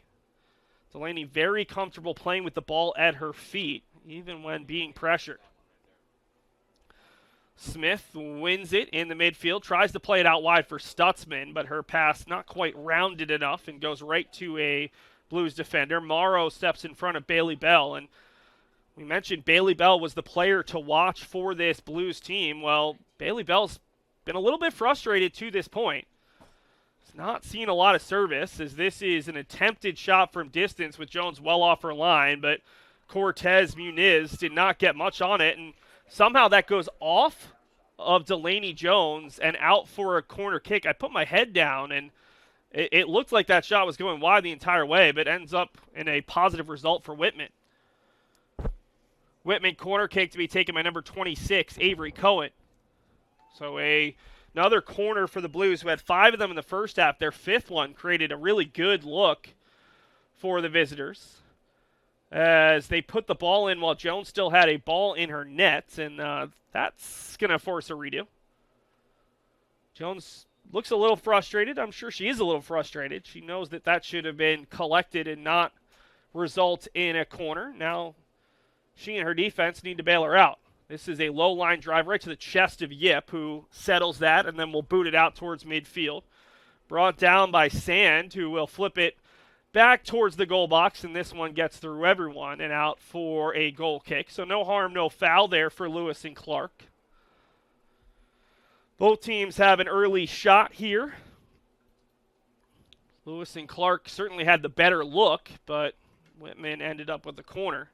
Delaney very comfortable playing with the ball at her feet, even when being pressured. Smith wins it in the midfield, tries to play it out wide for Stutzman, but her pass not quite rounded enough and goes right to a Blues defender. Morrow steps in front of Bailey Bell, and we mentioned Bailey Bell was the player to watch for this Blues team. Well, Bailey Bell's been a little bit frustrated to this point. He's not seen a lot of service, as this is an attempted shot from distance with Jones well off her line, but Cortez Muniz did not get much on it, and somehow that goes off of Delaney Jones and out for a corner kick. I put my head down, and it looked like that shot was going wide the entire way, but ends up in a positive result for Whitman. Whitman corner kick to be taken by number 26, Avery Cohen. So another corner for the Blues, who had 5 of them in the first half. Their 5th one created a really good look for the visitors. as they put the ball in while Jones still had a ball in her net, and that's going to force a redo. Jones looks a little frustrated. I'm sure she is a little frustrated. She knows that that should have been collected and not result in a corner. Now she and her defense need to bail her out. This is a low line drive right to the chest of Yip, who settles that and then will boot it out towards midfield. Brought down by Sand, who will flip it back towards the goal box, and this one gets through everyone and out for a goal kick. So no harm, no foul there for Lewis and Clark. Both teams have an early shot here. Lewis and Clark certainly had the better look, but Whitman ended up with the corner.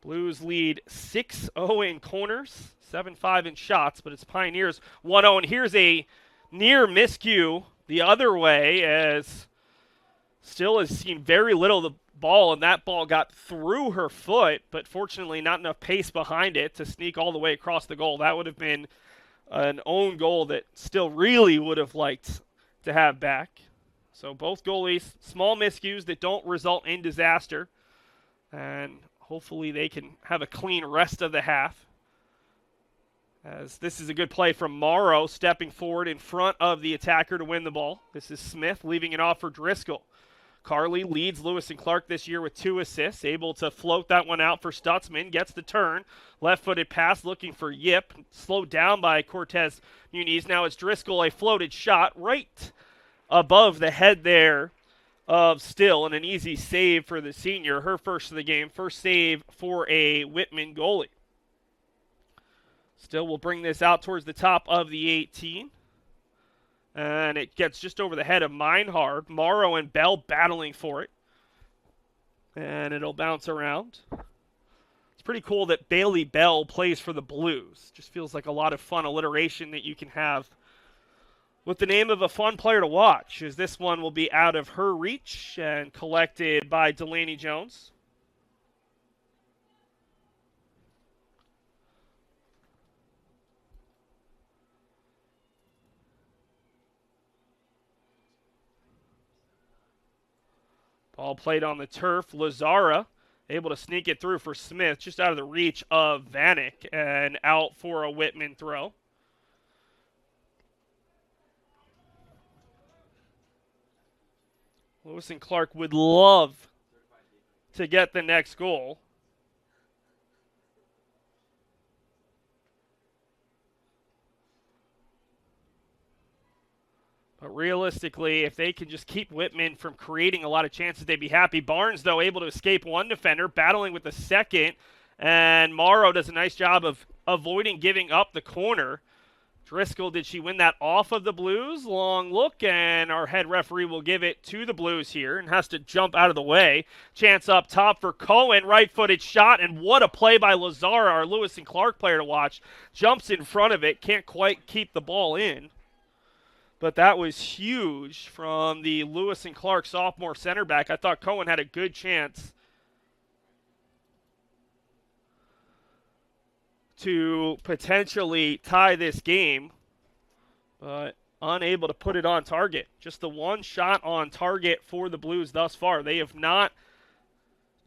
Blues lead 6-0 in corners, 7-5 in shots, but it's Pioneers 1-0. And here's a near miscue the other way, as Still has seen very little of the ball, and that ball got through her foot, but fortunately not enough pace behind it to sneak all the way across the goal. That would have been an own goal that Still really would have liked to have back. So both goalies, small miscues that don't result in disaster, and hopefully they can have a clean rest of the half. As this is a good play from Morrow, stepping forward in front of the attacker to win the ball. This is Smith leaving it off for Driscoll. Carly leads Lewis and Clark this year with 2 assists, able to float that one out for Stutzman, gets the turn, left-footed pass looking for Yip, slowed down by Cortez Muniz. Now it's Driscoll, a floated shot right above the head there of Still, and an easy save for the senior, her first of the game, first save for a Whitman goalie. Still will bring this out towards the top of the 18. And it gets just over the head of Meinhard. Morrow and Bell battling for it. And it'll bounce around. It's pretty cool that Bailey Bell plays for the Blues. Just feels like a lot of fun alliteration that you can have with the name of a fun player to watch, as this one will be out of her reach and collected by Delaney Jones. Ball played on the turf. Lazara able to sneak it through for Smith, just out of the reach of Vanek, and out for a Whitman throw. Lewis and Clark would love to get the next goal. But realistically, if they can just keep Whitman from creating a lot of chances, they'd be happy. Barnes, though, able to escape one defender, battling with the second. And Morrow does a nice job of avoiding giving up the corner. Driscoll, did she win that off of the Blues? Long look, and our head referee will give it to the Blues here and has to jump out of the way. Chance up top for Cohen, right-footed shot, and what a play by Lazara, our Lewis and Clark player to watch. Jumps in front of it, can't quite keep the ball in. But that was huge from the Lewis and Clark sophomore center back. I thought Cohen had a good chance to potentially tie this game, but unable to put it on target. Just the one shot on target for the Blues thus far. They have not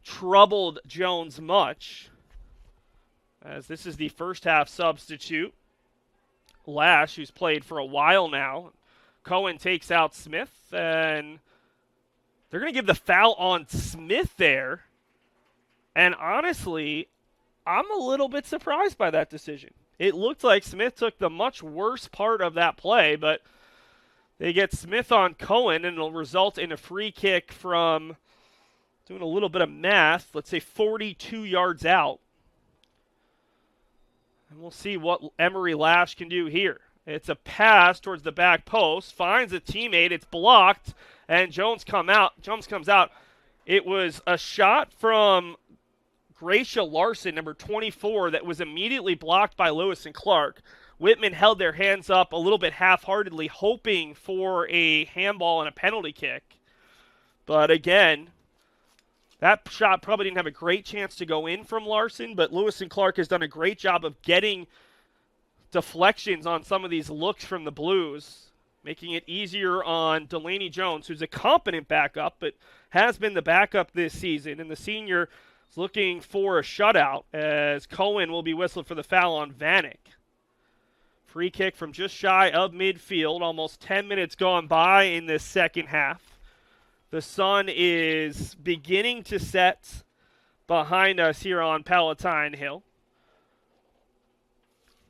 troubled Jones much, as this is the first half substitute. Lash, who's played for a while now. Cohen takes out Smith, and they're going to give the foul on Smith there. And honestly, I'm a little bit surprised by that decision. It looked like Smith took the much worse part of that play, but they get Smith on Cohen, and it'll result in a free kick from, doing a little bit of math, let's say 42 yards out. And we'll see what Emery Lash can do here. It's a pass towards the back post, finds a teammate, it's blocked, and Jones comes out. It was a shot from Gracia Larson, number 24, that was immediately blocked by Lewis and Clark. Whitman held their hands up a little bit half-heartedly, hoping for a handball and a penalty kick. But again, that shot probably didn't have a great chance to go in from Larson, but Lewis and Clark has done a great job of getting deflections on some of these looks from the Blues. making it easier on Delaney Jones, who's a competent backup, but has been the backup this season. And the senior is looking for a shutout as Cohen will be whistled for the foul on Vanek. Free kick from just shy of midfield, almost 10 minutes gone by in this second half. The sun is beginning to set behind us here on Palatine Hill.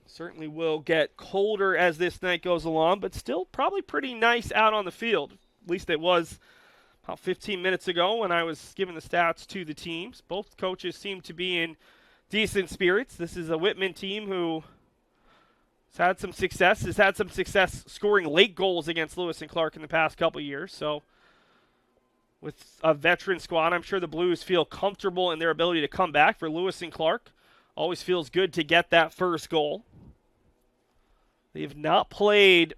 Certainly will get colder as this night goes along, but still probably pretty nice out on the field. At least it was about 15 minutes ago when I was giving the stats to the teams. Both coaches seem to be in decent spirits. This is a Whitman team who has had some success scoring late goals against Lewis and Clark in the past couple years. So with a veteran squad, I'm sure the Blues feel comfortable in their ability to come back. For Lewis and Clark, always feels good to get that first goal. They have not played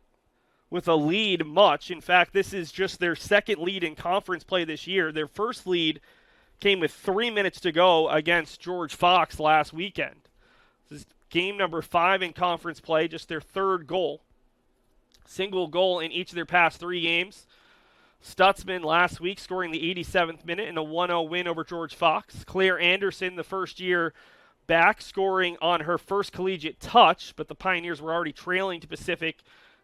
with a lead much. In fact, this is just their second lead in conference play this year. Their first lead came with 3 minutes to go against George Fox last weekend. This is game number 5 in conference play, just their third goal. Single goal in each of their past 3 games. Stutzman last week scoring the 87th minute in a 1-0 win over George Fox. Claire Anderson, the first year back, scoring on her first collegiate touch, but the Pioneers were already trailing to Pacific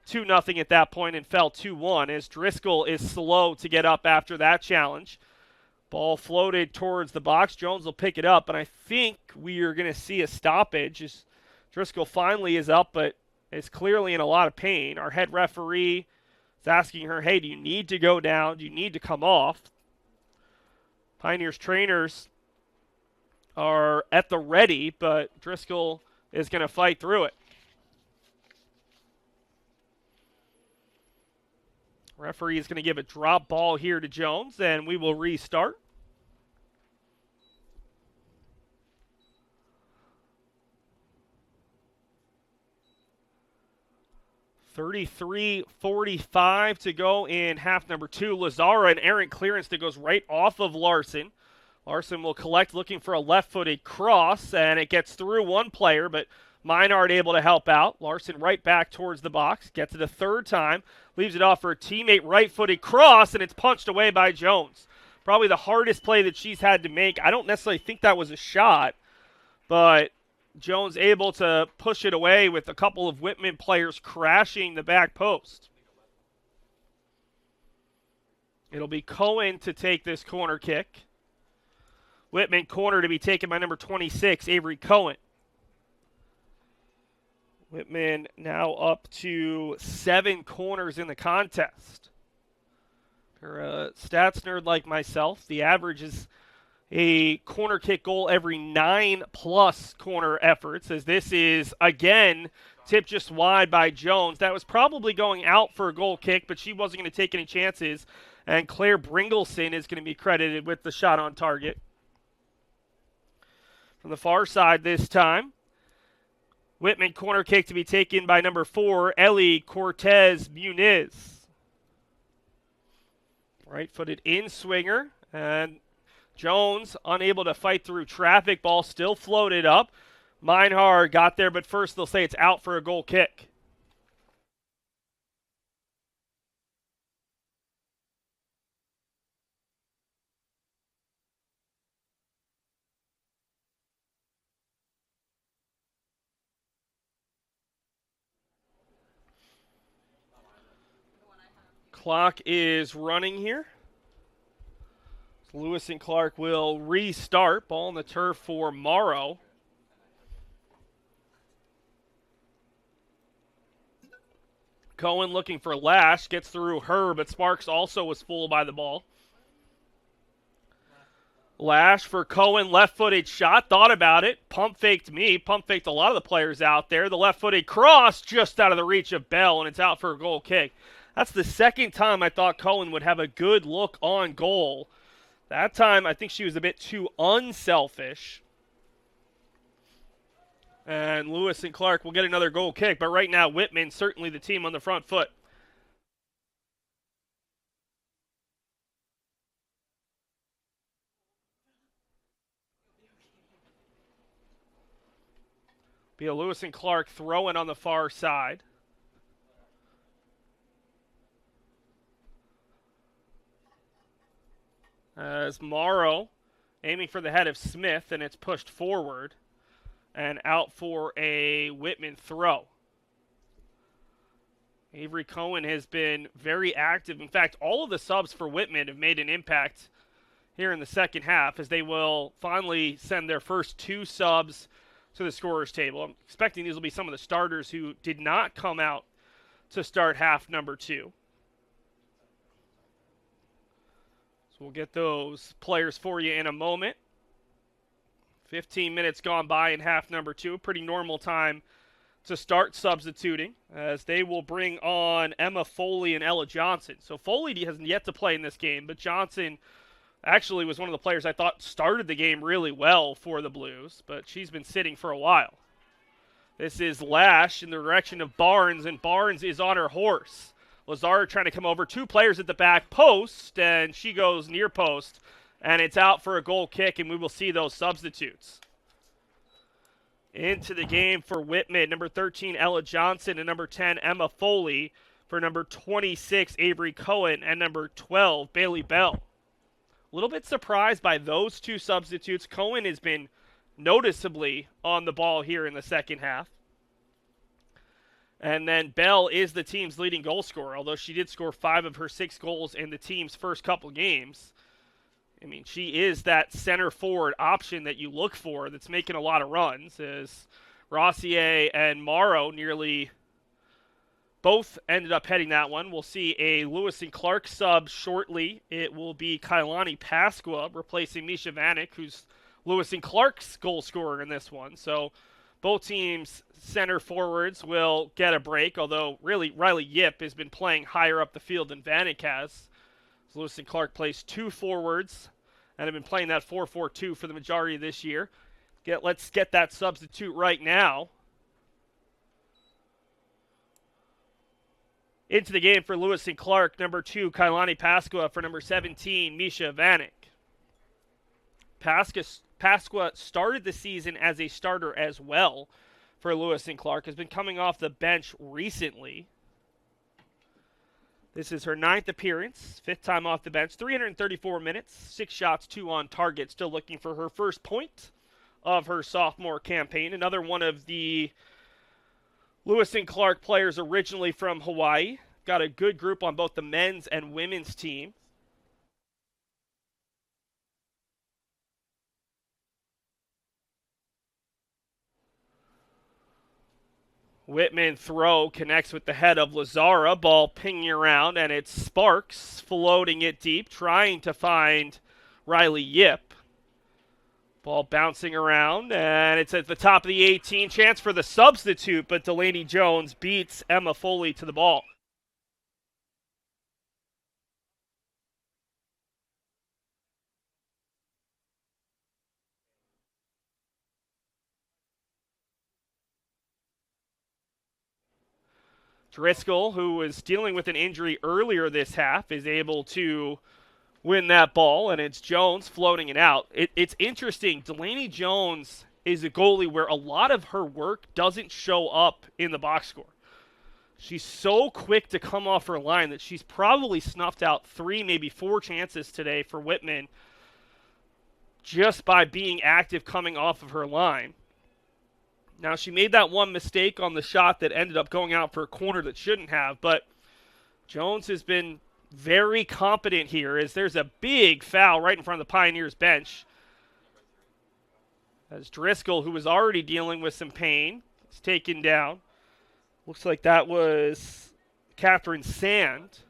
2-0 at that point and fell 2-1 as Driscoll is slow to get up after that challenge. Ball floated towards the box. Jones will pick it up, and I think we are going to see a stoppage as Driscoll finally is up, but is clearly in a lot of pain. Our head referee is asking her, hey, do you need to go down? Do you need to come off? Pioneers trainers are at the ready, but Driscoll is going to fight through it. Referee is going to give a drop ball here to Jones, and we will restart. .33:45 to go in half number 2. Lazara, an errant clearance that goes right off of Larson. Larson will collect, looking for a left-footed cross, and it gets through one player, but Meinhardt able to help out. Larson right back towards the box, gets it a third time, leaves it off for a teammate, right-footed cross, and it's punched away by Jones. Probably the hardest play that she's had to make. I don't necessarily think that was a shot, but Jones able to push it away with a couple of Whitman players crashing the back post. It'll be Cohen to take this corner kick. Whitman corner to be taken by number 26, Avery Cohen. Whitman now up to 7 corners in the contest. For a stats nerd like myself, the average is a corner kick goal every 9+ corner efforts, as this is, again, tipped just wide by Jones. That was probably going out for a goal kick, but she wasn't going to take any chances, and Claire Bringleson is going to be credited with the shot on target. From the far side this time, Whitman corner kick to be taken by number 4, Ellie Cortez Muniz. Right-footed in-swinger, and Jones unable to fight through traffic. Ball still floated up. Meinhardt got there, but first they'll say it's out for a goal kick. Clock is running here. Lewis and Clark will restart. Ball on the turf for Morrow. Cohen looking for Lash. Gets through her, but Sparks also was fooled by the ball. Lash for Cohen. Left-footed shot. Thought about it. Pump faked me. Pump faked a lot of the players out there. The left-footed cross just out of the reach of Bell, and it's out for a goal kick. That's the second time I thought Cohen would have a good look on goal. That time, I think she was a bit too unselfish. And Lewis and Clark will get another goal kick. But right now, Whitman, certainly the team on the front foot. Be a Lewis and Clark throwing on the far side. as Morrow aiming for the head of Smith, and it's pushed forward and out for a Whitman throw. Avery Cohen has been very active. In fact, all of the subs for Whitman have made an impact here in the second half, as they will finally send their first 2 subs to the scorer's table. I'm expecting these will be some of the starters who did not come out to start half number 2. So we'll get those players for you in a moment. 15 minutes gone by in half number 2. Pretty normal time to start substituting, as they will bring on Emma Foley and Ella Johnson. So Foley hasn't yet to play in this game, but Johnson actually was one of the players I thought started the game really well for the Blues, but she's been sitting for a while. This is Lash in the direction of Barnes, and Barnes is on her horse. Lazar trying to come over. 2 players at the back post, and she goes near post, and it's out for a goal kick, and we will see those substitutes. Into the game for Whitman, number 13, Ella Johnson, and number 10, Emma Foley, for number 26, Avery Cohen, and number 12, Bailey Bell. A little bit surprised by those 2 substitutes. Cohen has been noticeably on the ball here in the second half. And then Bell is the team's leading goal scorer, although she did score 5 of her 6 goals in the team's first couple games. I mean, she is that center forward option that you look for that's making a lot of runs, as Rossier and Morrow nearly both ended up heading that one. We'll see a Lewis and Clark sub shortly. It will be Kailani Pasqua replacing Misha Vanek, who's Lewis and Clark's goal scorer in this one. So both teams' center forwards will get a break, although really Riley Yip has been playing higher up the field than Vanek has. Lewis and Clark plays 2 forwards and have been playing that 4-4-2 for the majority of this year. Let's get that substitute right now. Into the game for Lewis and Clark, number 2, Kailani Pasqua, for number 17, Misha Vanek. Pasqua started the season as a starter as well for Lewis and Clark, has been coming off the bench recently. This is her 9th appearance, 5th time off the bench, 334 minutes, 6 shots, 2 on target, still looking for her first point of her sophomore campaign. Another one of the Lewis and Clark players originally from Hawaii. Got a good group on both the men's and women's team. Whitman throw connects with the head of Lazara. Ball pinging around, and it's Sparks floating it deep, trying to find Riley Yip. Ball bouncing around, and it's at the top of the 18. Chance for the substitute, but Delaney Jones beats Emma Foley to the ball. Driscoll, who was dealing with an injury earlier this half, is able to win that ball, and it's Jones floating it out. It's interesting. Delaney Jones is a goalie where a lot of her work doesn't show up in the box score. She's so quick to come off her line that she's probably snuffed out 3, maybe 4 chances today for Whitman just by being active coming off of her line. Now, she made that one mistake on the shot that ended up going out for a corner that shouldn't have, but Jones has been very competent here, as there's a big foul right in front of the Pioneers bench. As Driscoll, who was already dealing with some pain, is taken down. Looks like that was Catherine Sand.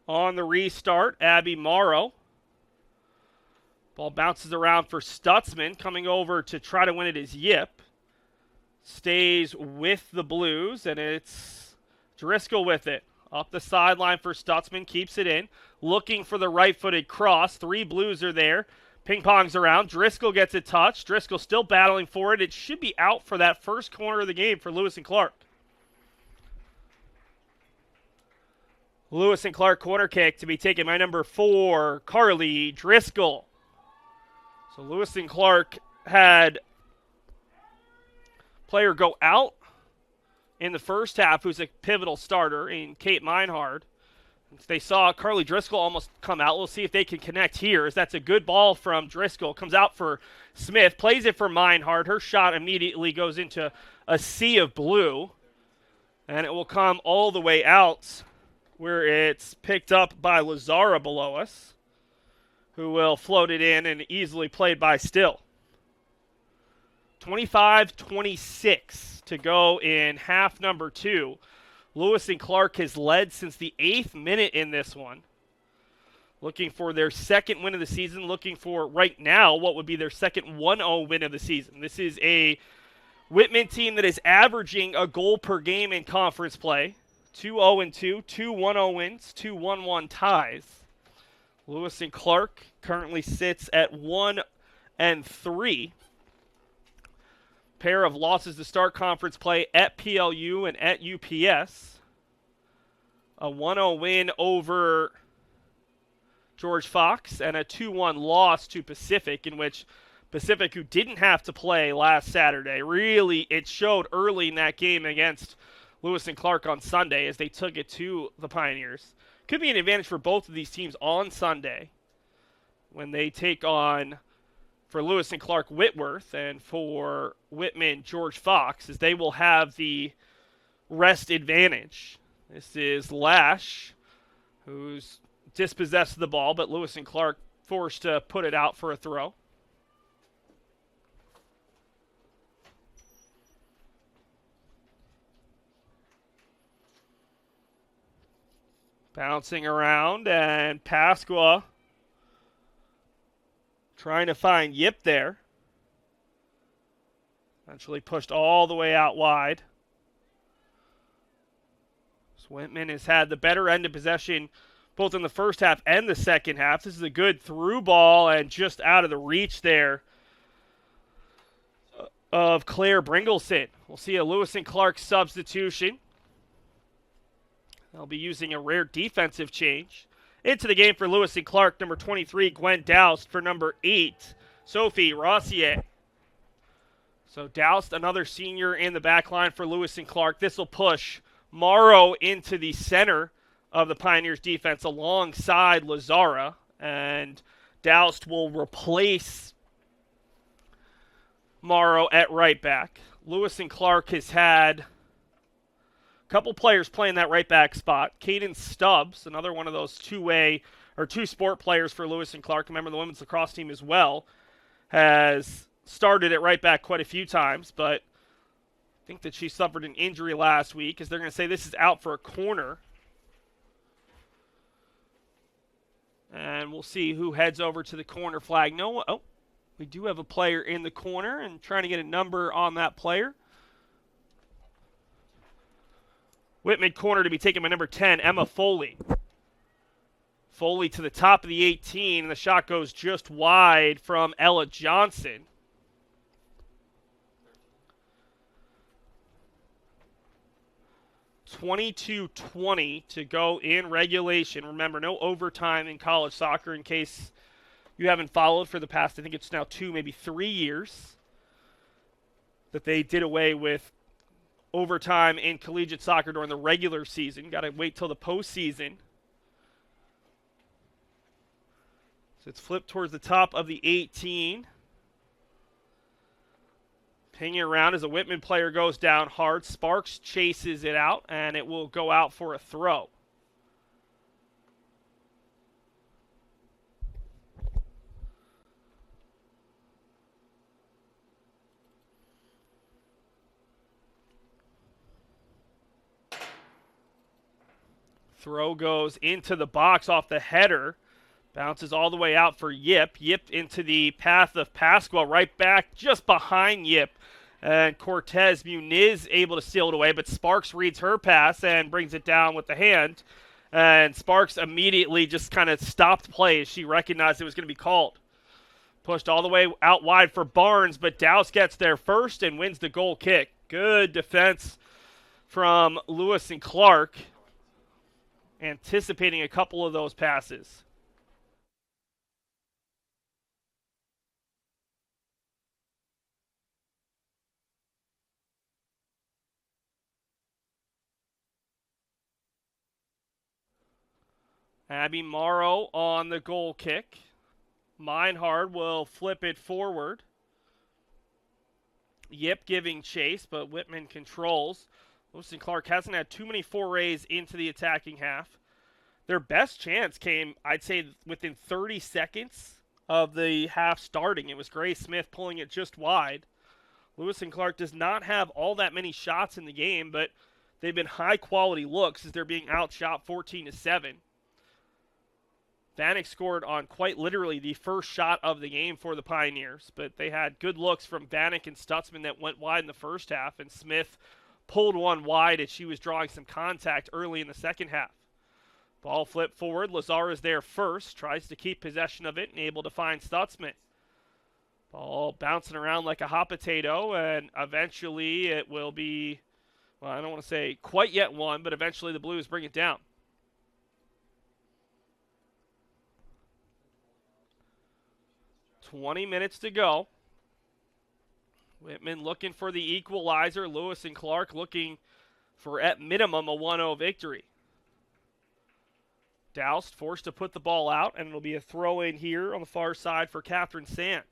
On the restart, Abby Morrow. Ball bounces around for Stutzman. Coming over to try to win it is Yip. Stays with the Blues, and it's Driscoll with it. Up the sideline for Stutzman, keeps it in. Looking for the right-footed cross. 3 Blues are there. Ping-pongs around. Driscoll gets a touch. Driscoll still battling for it. It should be out for that first corner of the game for Lewis and Clark. Lewis and Clark corner kick to be taken by number 4, Carly Driscoll. So Lewis and Clark had player go out in the first half who's a pivotal starter in Kate Meinhard. They saw Carly Driscoll almost come out. We'll see if they can connect here, as that's a good ball from Driscoll. Comes out for Smith, plays it for Meinhard. Her shot immediately goes into a sea of blue, and it will come all the way out where it's picked up by Lazara below us, who will float it in and easily played by Still. 25-26 to go in half number 2. Lewis and Clark has led since the 8th minute in this one. Looking for their second win of the season. Looking for, right now, what would be their second 1-0 win of the season. This is a Whitman team that is averaging a goal per game in conference play. 2-0-2, 2 1-0 wins, 2 1-1 ties. Lewis and Clark currently sits at 1-3. Pair of losses to start conference play at PLU and at UPS. A 1-0 win over George Fox and a 2-1 loss to Pacific, in which Pacific, who didn't have to play last Saturday, really, it showed early in that game against Lewis and Clark on Sunday as they took it to the Pioneers. Could be an advantage for both of these teams on Sunday when they take on, for Lewis and Clark, Whitworth, and for Whitman, George Fox, as they will have the rest advantage. This is Lash, who's dispossessed of the ball, but Lewis and Clark forced to put it out for a throw. Bouncing around, and Pasqua trying to find Yip there. Eventually pushed all the way out wide. Whitman has had the better end of possession both in the first half and the second half. This is a good through ball and just out of the reach there of Claire Bringleson. We'll see a Lewis and Clark substitution. They'll be using a rare defensive change. Into the game for Lewis and Clark, number 23, Gwen Doust. For number 8, Sophie Rossier. So Doust, another senior in the back line for Lewis and Clark. This will push Morrow into the center of the Pioneers defense alongside Lazara. And Doust will replace Morrow at right back. Lewis and Clark has had couple players playing that right back spot. Caden Stubbs, another one of those two-way or two-sport players for Lewis and Clark. Remember the women's lacrosse team as well, has started at right back quite a few times, but I think that she suffered an injury last week, as they're going to say this is out for a corner. And we'll see who heads over to the corner flag. No, oh, we do have a player in the corner and trying to get a number on that player. Whitman corner to be taken by number 10, Emma Foley. Foley to the top of the 18, and the shot goes just wide from Ella Johnson. .22-20 to go in regulation. Remember, no overtime in college soccer, in case you haven't followed for the past, I think it's now 2, maybe 3 years, that they did away with overtime in collegiate soccer during the regular season. Got to wait till the postseason. So it's flipped towards the top of the 18. Pinging around as a Whitman player goes down hard. Sparks chases it out, and it will go out for a throw. Throw goes into the box off the header. Bounces all the way out for Yip. Yip into the path of Pasqua. Right back just behind Yip. And Cortez Muniz able to steal it away. But Sparks reads her pass and brings it down with the hand. And Sparks immediately just kind of stopped play as she recognized it was going to be called. Pushed all the way out wide for Barnes. But Douse gets there first and wins the goal kick. Good defense from Lewis and Clark, anticipating a couple of those passes. Abby Morrow on the goal kick. Meinhard will flip it forward. Yip giving chase, but Whitman controls. Lewis and Clark hasn't had too many forays into the attacking half. Their best chance came, I'd say, within 30 seconds of the half starting. It was Grace Smith pulling it just wide. Lewis and Clark does not have all that many shots in the game, but they've been high-quality looks as they're being outshot 14-7. Vanek scored on quite literally the first shot of the game for the Pioneers, but they had good looks from Vanek and Stutzman that went wide in the first half, and Smith pulled one wide as she was drawing some contact early in the second half. Ball flipped forward. Lazar is there first, tries to keep possession of it and able to find Stutzman. Ball bouncing around like a hot potato, and eventually it will be, well, I don't want to say quite yet won, but eventually the Blues bring it down. $20 to go. Whitman looking for the equalizer. Lewis and Clark looking for, at minimum, a 1-0 victory. Doust forced to put the ball out, and it'll be a throw-in here on the far side for Catherine Sant.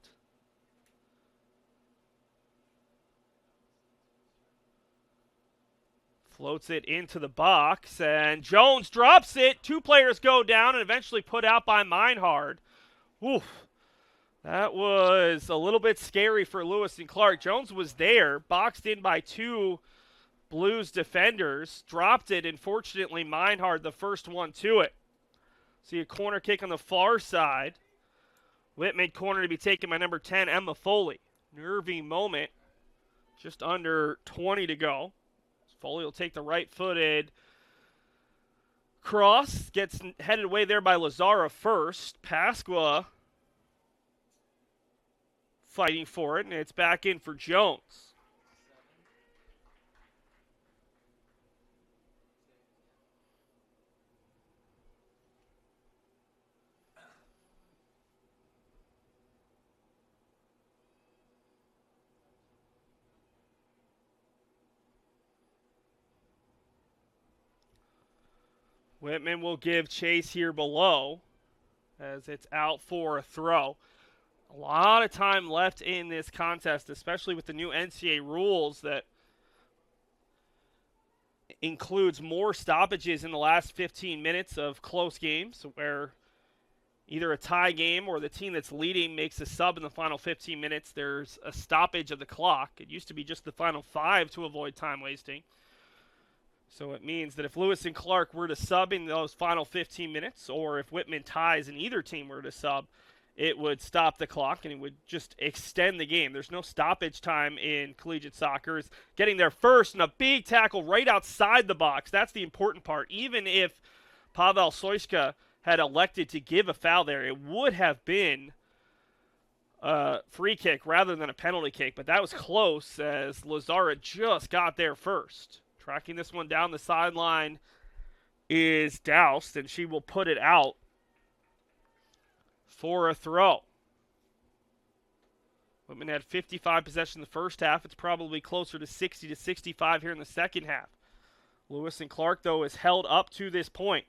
Floats it into the box, and Jones drops it. Two players go down and eventually put out by Meinhard. Oof. That was a little bit scary for Lewis and Clark. Jones was there, boxed in by two Blues defenders, dropped it, and fortunately Meinhard the first one to it. See a corner kick on the far side. Whitman corner to be taken by number 10, Emma Foley. Nervy moment. Just under 20 to go. Foley will take the right-footed cross. Gets headed away there by Lazara first. Pasqua fighting for it, and it's back in for Jones. Whitman will give chase here below as it's out for a throw. A lot of time left in this contest, especially with the new NCAA rules that includes more stoppages in the last 15 minutes of close games where either a tie game or the team that's leading makes a sub in the final 15 minutes. There's a stoppage of the clock. It used to be just the final 5 to avoid time wasting. So it means that if Lewis and Clark were to sub in those final 15 minutes, or if Whitman ties and either team were to sub, it would stop the clock and it would just extend the game. There's no stoppage time in collegiate soccer. It's getting there first and a big tackle right outside the box. That's the important part. Even if Pavel Soyska had elected to give a foul there, it would have been a free kick rather than a penalty kick. But that was close as Lazara just got there first. Tracking this one down the sideline is Doust, and she will put it out for a throw. Whitman had 55 possession in the first half. It's probably closer to 60 to 65 here in the second half. Lewis and Clark, though, is held up to this point.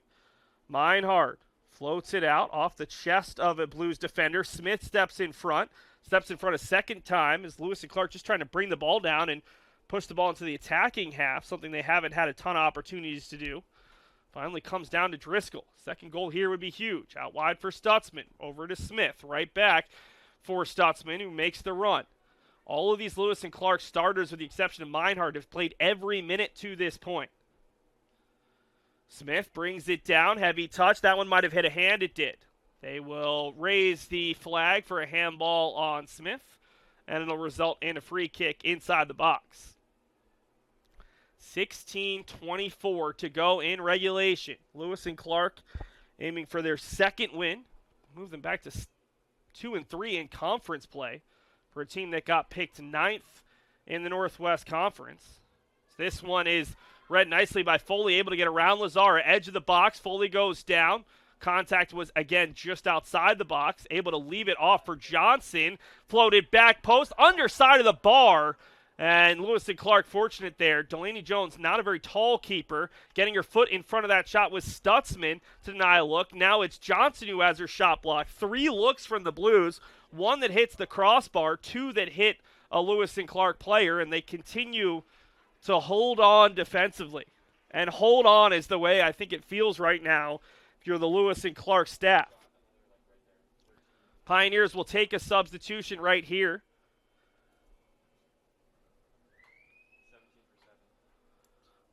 Meinhard floats it out off the chest of a Blues defender. Smith steps in front a second time as Lewis and Clark just trying to bring the ball down and push the ball into the attacking half, something they haven't had a ton of opportunities to do. Finally comes down to Driscoll. Second goal here would be huge. Out wide for Stutzman. Over to Smith. Right back for Stutzman, who makes the run. All of these Lewis and Clark starters, with the exception of Meinhard, have played every minute to this point. Smith brings it down. Heavy touch. That one might have hit a hand. It did. They will raise the flag for a handball on Smith, and it'll result in a free kick inside the box. 16:24 to go in regulation. Lewis and Clark aiming for their second win. Move them back to 2-3 in conference play for a team that got picked 9th in the Northwest Conference. This one is read nicely by Foley, able to get around Lazara. Edge of the box. Foley goes down. Contact was, again, just outside the box. Able to leave it off for Johnson. Floated back post. Underside of the bar. And Lewis and Clark fortunate there. Delaney Jones, not a very tall keeper, getting her foot in front of that shot was Stutzman to deny a look. Now it's Johnson who has her shot blocked. 3 looks from the Blues, 1 that hits the crossbar, 2 that hit a Lewis and Clark player, and they continue to hold on defensively. And hold on is the way I think it feels right now if you're the Lewis and Clark staff. Pioneers will take a substitution right here.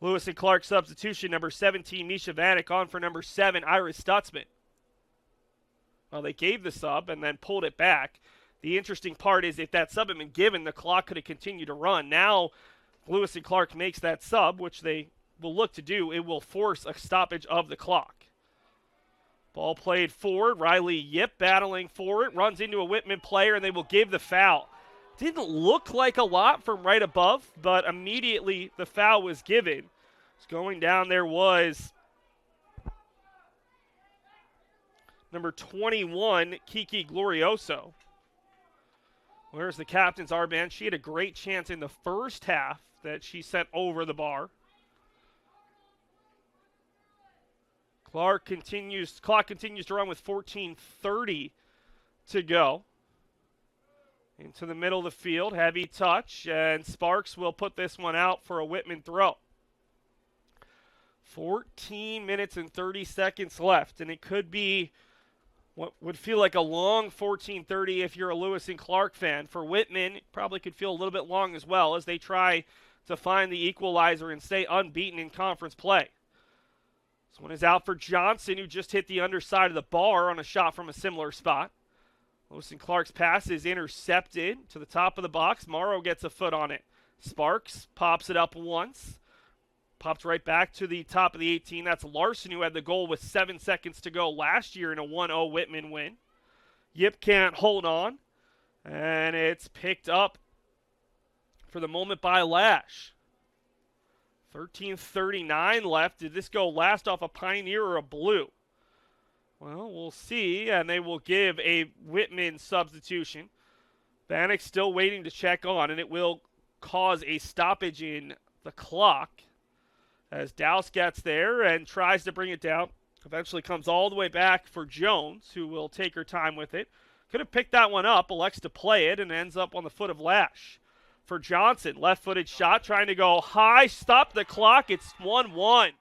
Lewis and Clark substitution, number 17, Misha Vanek, on for number 7, Iris Stutzman. Well, they gave the sub and then pulled it back. The interesting part is if that sub had been given, the clock could have continued to run. Now, Lewis and Clark makes that sub, which they will look to do. It will force a stoppage of the clock. Ball played forward. Riley Yip battling for it. Runs into a Whitman player, and they will give the foul. Didn't look like a lot from right above, but immediately the foul was given. Going down there was number 21, Kiki Glorioso. Where's the captain's armband? She had a great chance in the first half that she sent over the bar. Clock continues to run with 14:30 to go. Into the middle of the field, heavy touch, and Sparks will put this one out for a Whitman throw. 14 minutes and 30 seconds left, and it could be what would feel like a long 14:30 if you're a Lewis and Clark fan. For Whitman, it probably could feel a little bit long as well as they try to find the equalizer and stay unbeaten in conference play. This one is out for Johnson, who just hit the underside of the bar on a shot from a similar spot. Lewis and Clark's pass is intercepted to the top of the box. Morrow gets a foot on it. Sparks pops it up once. Popped right back to the top of the 18. That's Larson, who had the goal with 7 seconds to go last year in a 1-0 Whitman win. Yip can't hold on. And it's picked up for the moment by Lash. 13:39 left. Did this go last off a Pioneer or a Blue? Well, we'll see, and they will give a Whitman substitution. Vanek still waiting to check on, and it will cause a stoppage in the clock as Douse gets there and tries to bring it down. Eventually comes all the way back for Jones, who will take her time with it. Could have picked that one up, elects to play it, and ends up on the foot of Lash. For Johnson, left-footed shot, trying to go high, stop the clock. It's 1-1.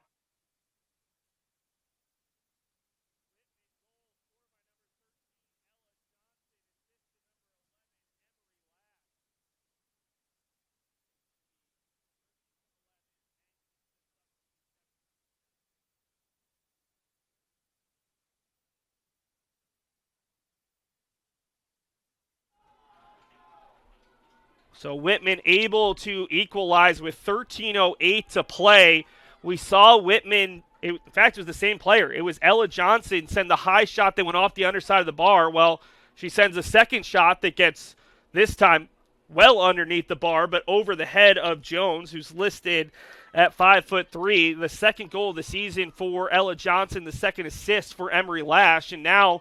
So Whitman able to equalize with 13:08 to play. We saw Whitman, in fact, it was the same player. It was Ella Johnson send the high shot that went off the underside of the bar. Well, she sends a second shot that gets, this time, well underneath the bar, but over the head of Jones, who's listed at 5'3". The second goal of the season for Ella Johnson, the second assist for Emery Lash, and now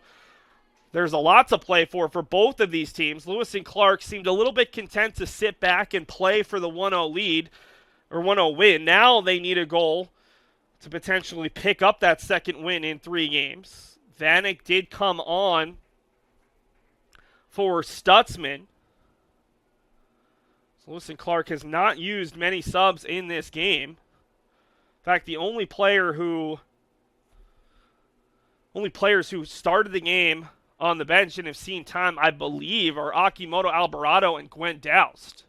there's a lot to play for both of these teams. Lewis and Clark seemed a little bit content to sit back and play for the 1-0 lead, or 1-0 win. Now they need a goal to potentially pick up that second win in 3 games. Vanek did come on for Stutzman. So Lewis and Clark has not used many subs in this game. In fact, the only players who started the game on the bench and have seen time, I believe, are Akimoto Alvarado and Gwen Doust.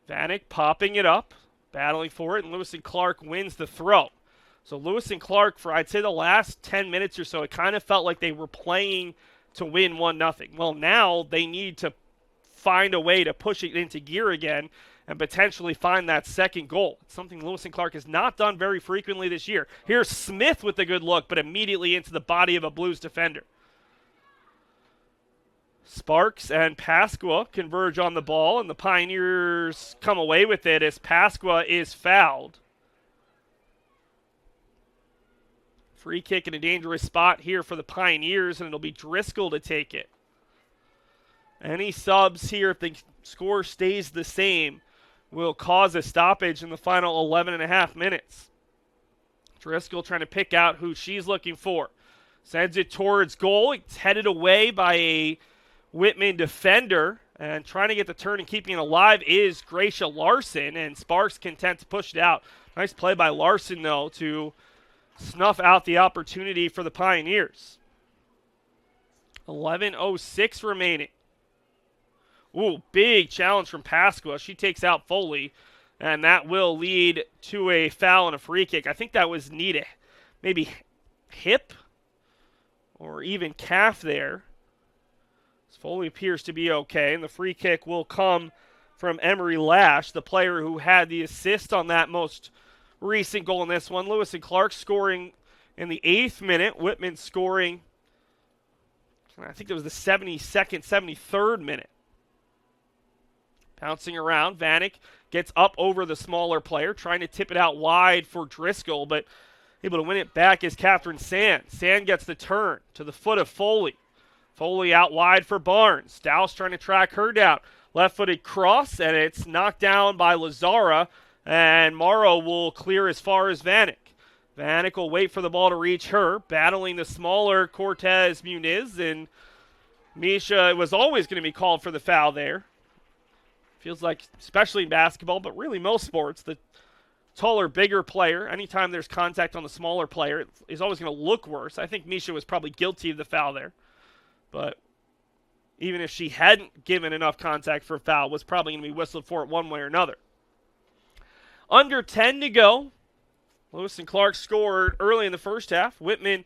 Vanek popping it up, battling for it, and Lewis and Clark wins the throw. So Lewis and Clark, for I'd say the last 10 minutes or so, it kind of felt like they were playing to win 1-0. Well, now they need to find a way to push it into gear again and potentially find that second goal. It's something Lewis and Clark has not done very frequently this year. Here's Smith with a good look, but immediately into the body of a Blues defender. Sparks and Pasqua converge on the ball, and the Pioneers come away with it as Pasqua is fouled. Free kick in a dangerous spot here for the Pioneers, and it'll be Driscoll to take it. Any subs here, if the score stays the same, will cause a stoppage in the final 11 and a half minutes. Driscoll trying to pick out who she's looking for. Sends it towards goal. It's headed away by a Whitman defender. And trying to get the turn and keeping it alive is Gracia Larson. And Sparks content to push it out. Nice play by Larson, though, to snuff out the opportunity for the Pioneers. 11:06 remaining. Ooh, big challenge from Pasqua. She takes out Foley, and that will lead to a foul and a free kick. I think that was needed. Maybe hip or even calf there. Foley appears to be okay, and the free kick will come from Emery Lash, the player who had the assist on that most recent goal in this one. Lewis and Clark scoring in the 8th minute. Whitman scoring, I think it was the 72nd, 73rd minute. Bouncing around, Vanek gets up over the smaller player, trying to tip it out wide for Driscoll, but able to win it back is Catherine Sand. Sand gets the turn to the foot of Foley. Foley out wide for Barnes. Dowse trying to track her down. Left-footed cross, and it's knocked down by Lazara, and Morrow will clear as far as Vanek. Vanek will wait for the ball to reach her, battling the smaller Cortez Muniz, and Misha was always going to be called for the foul there. Feels like, especially in basketball, but really most sports, the taller, bigger player, anytime there's contact on the smaller player, is always going to look worse. I think Misha was probably guilty of the foul there. But even if she hadn't given enough contact for a foul, was probably going to be whistled for it one way or another. Under 10 to go. Lewis and Clark scored early in the first half. Whitman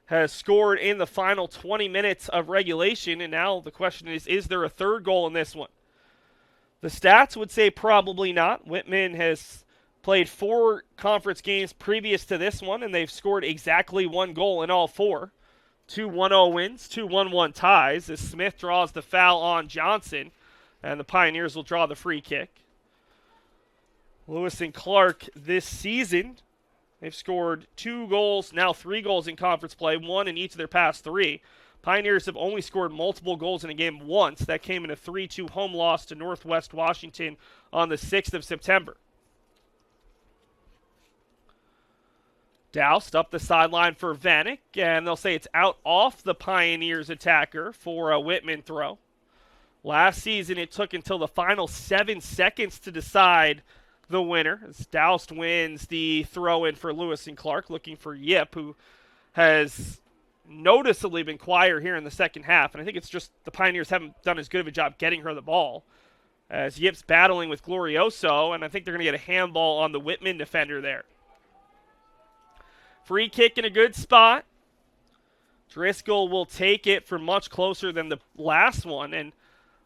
has scored in the final 20 minutes of regulation, and now the question is there a third goal in this one? The stats would say probably not. Whitman has played 4 conference games previous to this one, and they've scored exactly 1 goal in all 4. 2 1-0 wins, 2 1-1 ties as Smith draws the foul on Johnson, and the Pioneers will draw the free kick. Lewis and Clark this season, they've scored 2 goals, now 3 goals in conference play, 1 in each of their past 3. Pioneers have only scored multiple goals in a game once. That came in a 3-2 home loss to Northwest Washington on the 6th of September. Doused up the sideline for Vanek, and they'll say it's out off the Pioneers attacker for a Whitman throw. Last season, it took until the final 7 seconds to decide the winner. As Doused wins the throw-in for Lewis and Clark, looking for Yip, who has noticeably been quiet here in the second half, and I think it's just the Pioneers haven't done as good of a job getting her the ball. As Yip's battling with Glorioso, and I think they're going to get a handball on the Whitman defender there. Free kick in a good spot. Driscoll will take it from much closer than the last one. And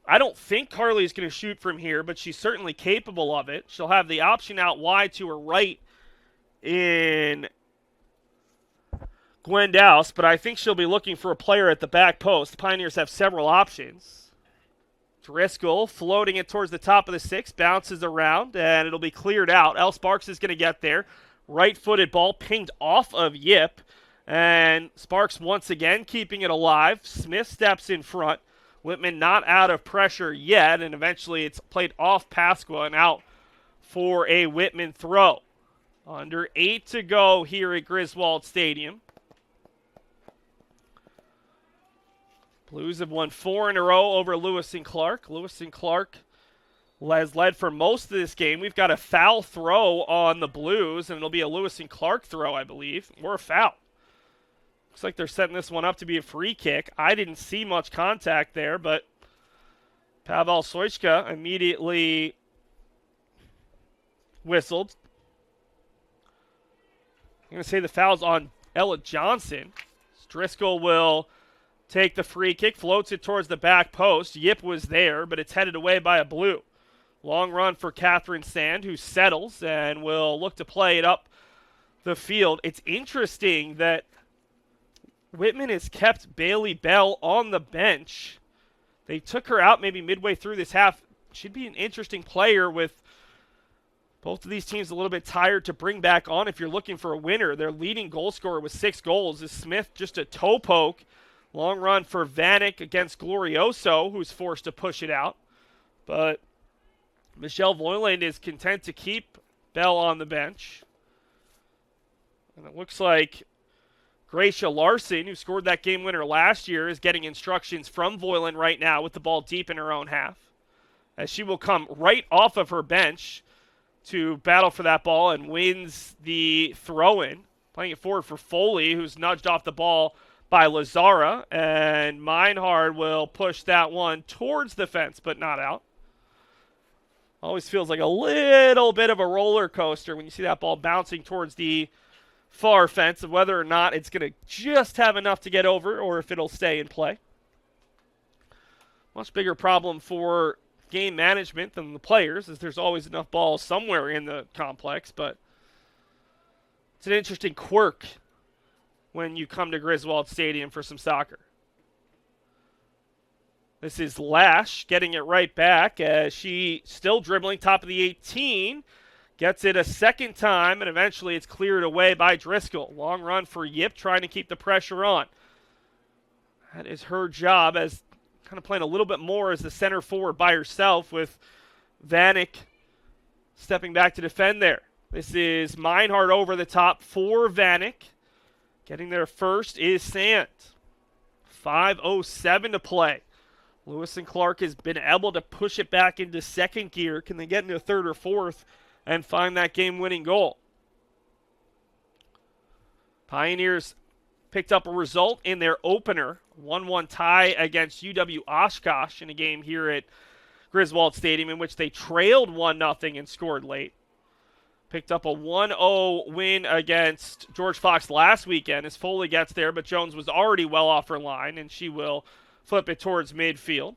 I don't think Carly's going to shoot from here, but she's certainly capable of it. She'll have the option out wide to her right in Gwen Douse, but I think she'll be looking for a player at the back post. The Pioneers have several options. Driscoll floating it towards the top of the 6, bounces around, and it'll be cleared out. El Sparks is going to get there. Right-footed ball pinged off of Yip, and Sparks once again keeping it alive. Smith steps in front. Whitman not out of pressure yet, and eventually it's played off Pasqua and out for a Whitman throw. Under 8 to go here at Griswold Stadium. Blues have won 4 in a row over Lewis and Clark. Lewis and Clark has led for most of this game. We've got a foul throw on the Blues, and it'll be a Lewis and Clark throw, I believe, or a foul. Looks like they're setting this one up to be a free kick. I didn't see much contact there, but Pavel Soichka immediately whistled. I'm going to say the foul's on Ella Johnson. Driscoll will take the free kick, floats it towards the back post. Yip was there, but it's headed away by a Blue. Long run for Catherine Sand, who settles and will look to play it up the field. It's interesting that Whitman has kept Bailey Bell on the bench. They took her out maybe midway through this half. Should be an interesting player with both of these teams a little bit tired to bring back on if you're looking for a winner. Their leading goal scorer with 6 goals is Smith, just a toe poke. Long run for Vanek against Glorioso, who's forced to push it out. But Michelle Voiland is content to keep Bell on the bench. And it looks like Gracia Larson, who scored that game winner last year, is getting instructions from Voiland right now with the ball deep in her own half, as she will come right off of her bench to battle for that ball and wins the throw-in. Playing it forward for Foley, who's nudged off the ball by Lazara, and Meinhard will push that one towards the fence, but not out. Always feels like a little bit of a roller coaster when you see that ball bouncing towards the far fence, of whether or not it's going to just have enough to get over or if it'll stay in play. Much bigger problem for game management than the players, as there's always enough balls somewhere in the complex, but it's an interesting quirk when you come to Griswold Stadium for some soccer. This is Lash getting it right back as she still dribbling top of the 18. Gets it a second time, and eventually it's cleared away by Driscoll. Long run for Yip, trying to keep the pressure on. That is her job, as kind of playing a little bit more as the center forward by herself, with Vanek stepping back to defend there. This is Meinhardt over the top for Vanek. Getting there first is Sant. 5:07 to play. Lewis and Clark has been able to push it back into second gear. Can they get into third or fourth and find that game-winning goal? Pioneers picked up a result in their opener, 1-1 tie against UW Oshkosh in a game here at Griswold Stadium in which they trailed 1-0 and scored late. Picked up a 1-0 win against George Fox last weekend as Foley gets there, but Jones was already well off her line, and she will flip it towards midfield.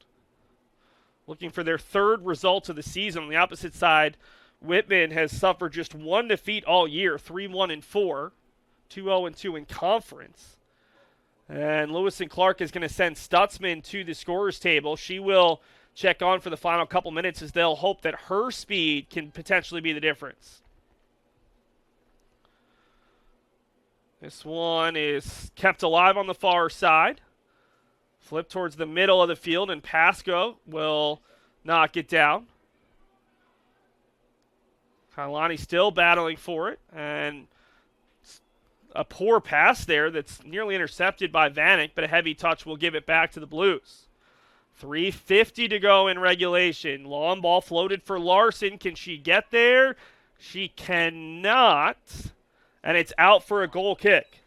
Looking for their third result of the season. On the opposite side, Whitman has suffered just one defeat all year, 3-1-4, 2-0-2 in conference. And Lewis and Clark is going to send Stutzman to the scorer's table. She will check on for the final couple minutes as they'll hope that her speed can potentially be the difference. This one is kept alive on the far side. Flip towards the middle of the field, and Pasco will knock it down. Kailani still battling for it, and a poor pass there that's nearly intercepted by Vanek, but a heavy touch will give it back to the Blues. 3:50 to go in regulation. Long ball floated for Larson. Can she get there? She cannot, and it's out for a goal kick.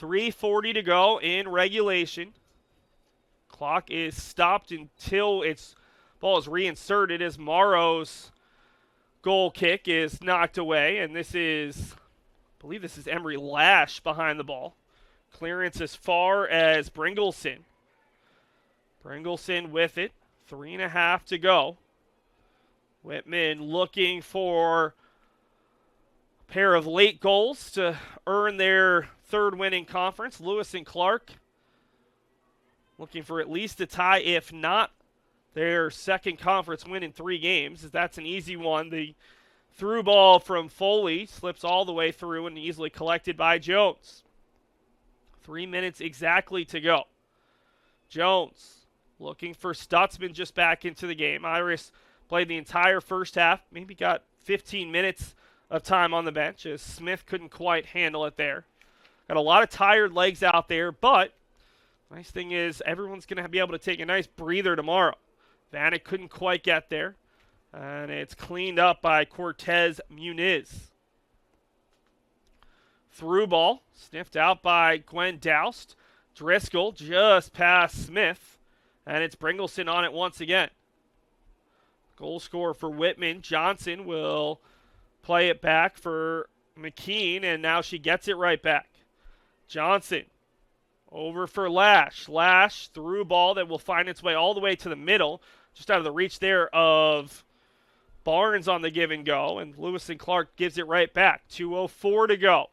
.340 to go in regulation. Clock is stopped until its ball is reinserted as Morrow's goal kick is knocked away. And this is, I believe this is Emery Lash behind the ball. Clearance as far as Bringleson. Bringleson with it. 3.5 to go. Whitman looking for a pair of late goals to earn their third win in conference. Lewis and Clark looking for at least a tie, if not their second conference win in 3 games, as that's an easy one. The through ball from Foley slips all the way through and easily collected by Jones. 3 minutes exactly to go. Jones looking for Stutzman just back into the game. Iris played the entire first half, maybe got 15 minutes of time on the bench as Smith couldn't quite handle it there. Got a lot of tired legs out there, but nice thing is everyone's going to be able to take a nice breather tomorrow. Vanek couldn't quite get there, and it's cleaned up by Cortez Muniz. Through ball, sniffed out by Gwen Doust. Driscoll just past Smith, and it's Bringleson on it once again. Goal scorer for Whitman. Johnson will play it back for McKean, and now she gets it right back. Johnson over for Lash. Lash through ball that will find its way all the way to the middle, just out of the reach there of Barnes on the give and go, and Lewis and Clark gives it right back. 2:04 to go.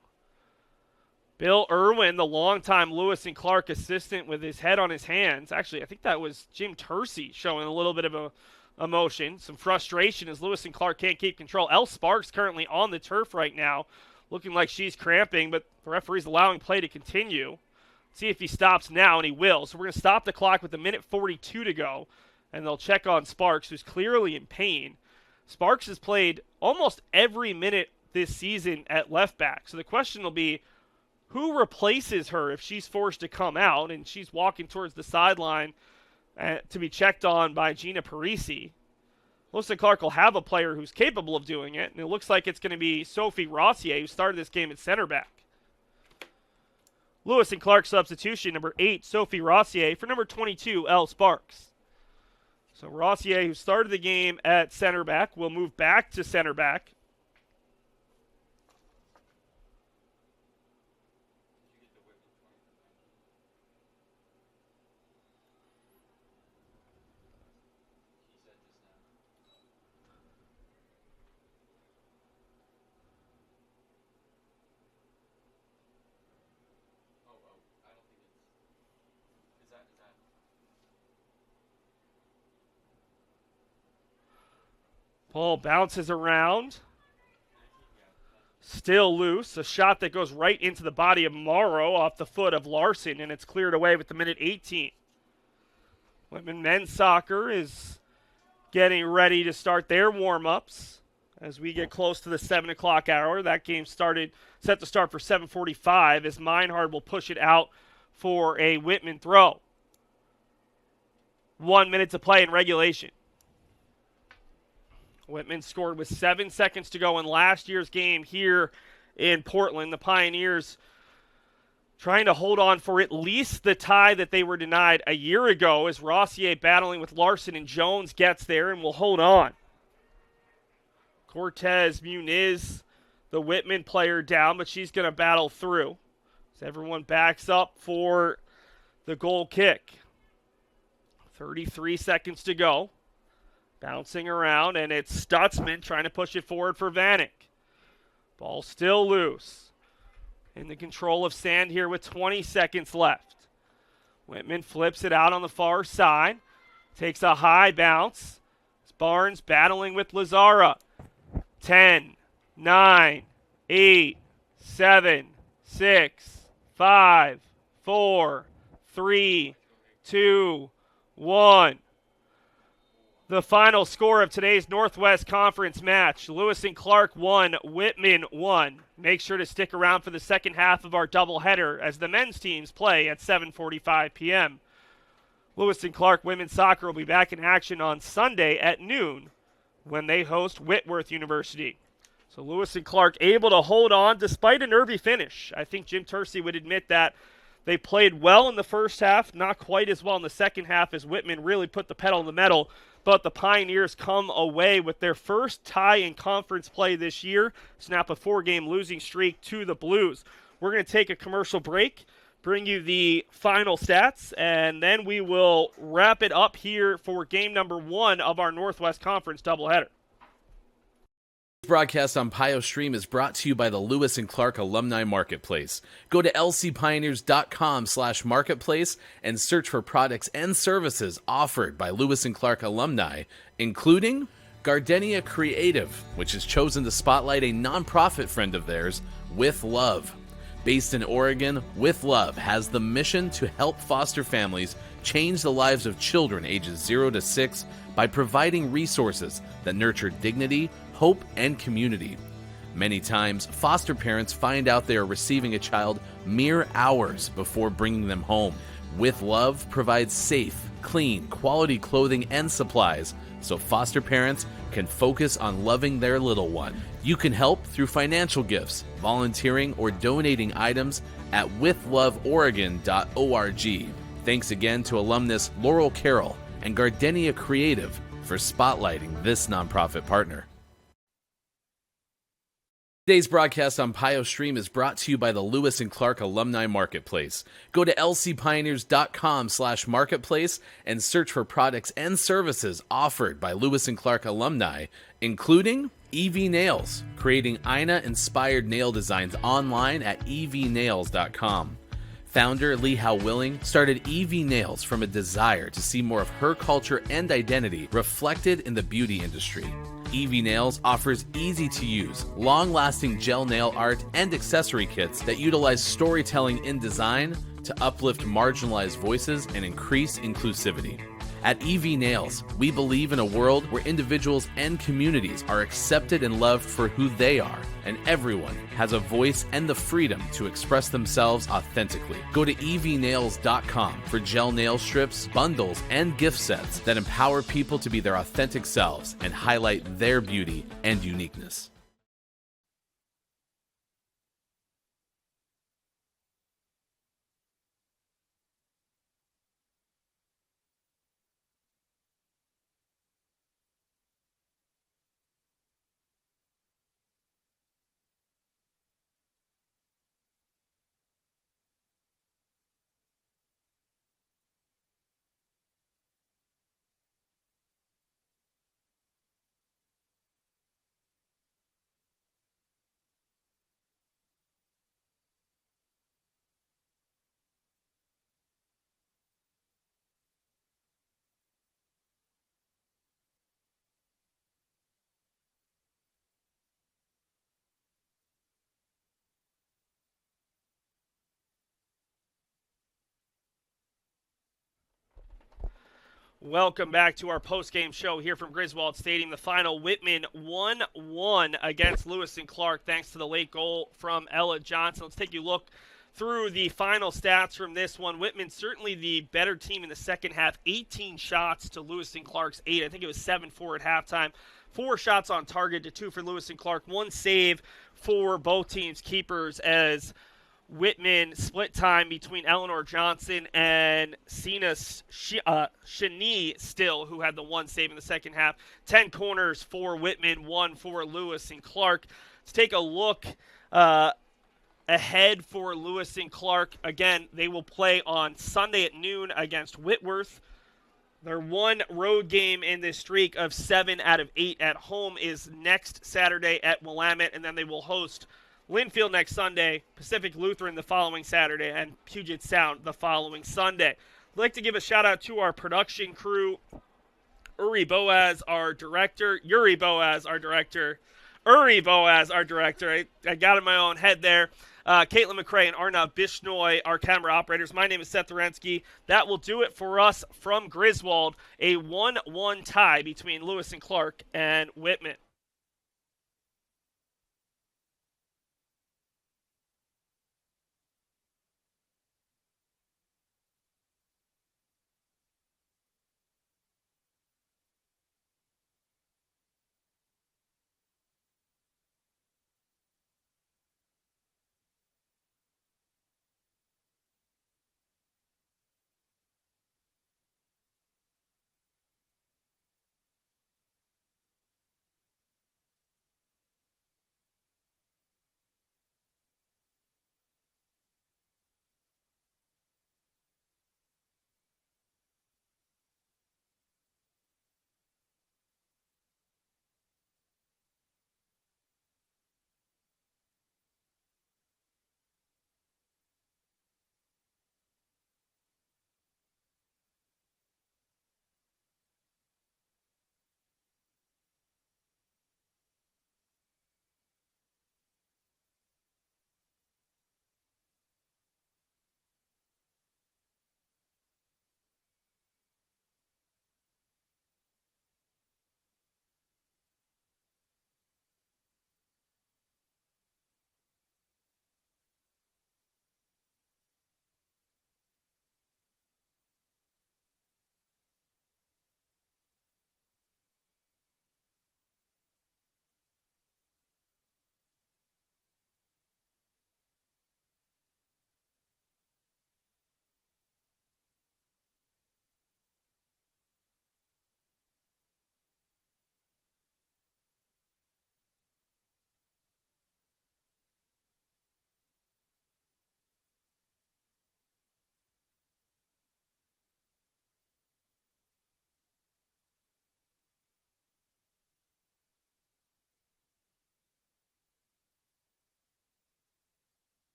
Bill Irwin, the longtime Lewis and Clark assistant with his head on his hands. Actually, I think that was Jim Tersey showing a little bit of emotion, some frustration as Lewis and Clark can't keep control. Elle Sparks currently on the turf right now, looking like she's cramping, but the referee's allowing play to continue. See if he stops now, and he will. So we're going to stop the clock with 1:42 to go, and they'll check on Sparks, who's clearly in pain. Sparks has played almost every minute this season at left back. So the question will be, who replaces her if she's forced to come out and she's walking towards the sideline to be checked on by Gina Parisi? Lewis and Clark will have a player who's capable of doing it, and it looks like it's going to be Sophie Rossier, who started this game at center back. Lewis and Clark substitution, number 8, Sophie Rossier, for number 22, Elle Sparks. So Rossier, who started the game at center back, will move back to center back. Ball bounces around. Still loose. A shot that goes right into the body of Morrow off the foot of Larson, and it's cleared away with 1:18. Whitman men's soccer is getting ready to start their warm-ups as we get close to the 7 o'clock hour. That game set to start for 7:45 as Meinhard will push it out for a Whitman throw. 1 minute to play in regulation. Whitman scored with 7 seconds to go in last year's game here in Portland. The Pioneers trying to hold on for at least the tie that they were denied a year ago as Rossier battling with Larson and Jones gets there and will hold on. Cortez Muniz, the Whitman player, down, but she's going to battle through as everyone backs up for the goal kick. 33 seconds to go. Bouncing around, and it's Stutzman trying to push it forward for Vanek. Ball still loose. In the control of Sand here with 20 seconds left. Whitman flips it out on the far side. Takes a high bounce. It's Barnes battling with Lazara. 10, 9, 8, 7, 6, 5, 4, 3, 2, 1. The final score of today's Northwest Conference match, Lewis and Clark 1, Whitman 1. Make sure to stick around for the second half of our doubleheader as the men's teams play at 7:45 p.m. Lewis and Clark women's soccer will be back in action on Sunday at noon when they host Whitworth University. So Lewis and Clark able to hold on despite a nervy finish. I think Jim Tersey would admit that they played well in the first half, not quite as well in the second half as Whitman really put the pedal to the metal. But the Pioneers come away with their first tie in conference play this year, snap a 4-game losing streak to the Blues. We're going to take a commercial break, bring you the final stats, and then we will wrap it up here for game number 1 of our Northwest Conference doubleheader. This broadcast on PioStream is brought to you by the Lewis and Clark Alumni Marketplace. Go to lcpioneers.com/marketplace and search for products and services offered by Lewis and Clark alumni, including Gardenia Creative, which has chosen to spotlight a nonprofit friend of theirs, With Love. Based in Oregon, With Love has the mission to help foster families change the lives of children ages 0 to 6 by providing resources that nurture dignity, hope, and community. Many times, foster parents find out they are receiving a child mere hours before bringing them home. With Love provides safe, clean, quality clothing and supplies so foster parents can focus on loving their little one. You can help through financial gifts, volunteering, or donating items at withloveoregon.org. Thanks again to alumnus Laurel Carroll and Gardenia Creative for spotlighting this nonprofit partner. Today's broadcast on Pio Stream is brought to you by the Lewis and Clark Alumni Marketplace. Go to lcpioneers.com/marketplace and search for products and services offered by Lewis and Clark alumni, including EV Nails, creating Ina-inspired nail designs online at evnails.com. Founder Lee Howe Willing started EV Nails from a desire to see more of her culture and identity reflected in the beauty industry. EV Nails offers easy-to-use, long-lasting gel nail art and accessory kits that utilize storytelling in design to uplift marginalized voices and increase inclusivity. At EV Nails, we believe in a world where individuals and communities are accepted and loved for who they are, and everyone has a voice and the freedom to express themselves authentically. Go to evnails.com for gel nail strips, bundles, and gift sets that empower people to be their authentic selves and highlight their beauty and uniqueness. Welcome back to our post-game show here from Griswold Stadium. The final, Whitman 1-1 against Lewis and Clark, thanks to the late goal from Ella Johnson. Let's take a look through the final stats from this one. Whitman certainly the better team in the second half. 18 shots to Lewis and Clark's 8. I think it was 7-4 at halftime. 4 shots on target to 2 for Lewis and Clark. 1 save for both teams' keepers as Whitman split time between Eleanor Johnson and Sina Shani Still, who had the 1 save in the second half. 10 corners for Whitman, 1 for Lewis and Clark. Let's take a look ahead for Lewis and Clark. Again, they will play on Sunday at noon against Whitworth. Their 1 road game in this streak of 7 out of 8 at home is next Saturday at Willamette, and then they will host Linfield next Sunday, Pacific Lutheran the following Saturday, and Puget Sound the following Sunday. I'd like to give a shout-out to our production crew, Uri Boaz, our director, Uri Boaz, our director, I got in my own head there. Caitlin McCrae and Arnav Bishnoy, our camera operators. My name is Seth Orensky. That will do it for us from Griswold, a 1-1 tie between Lewis and Clark and Whitman.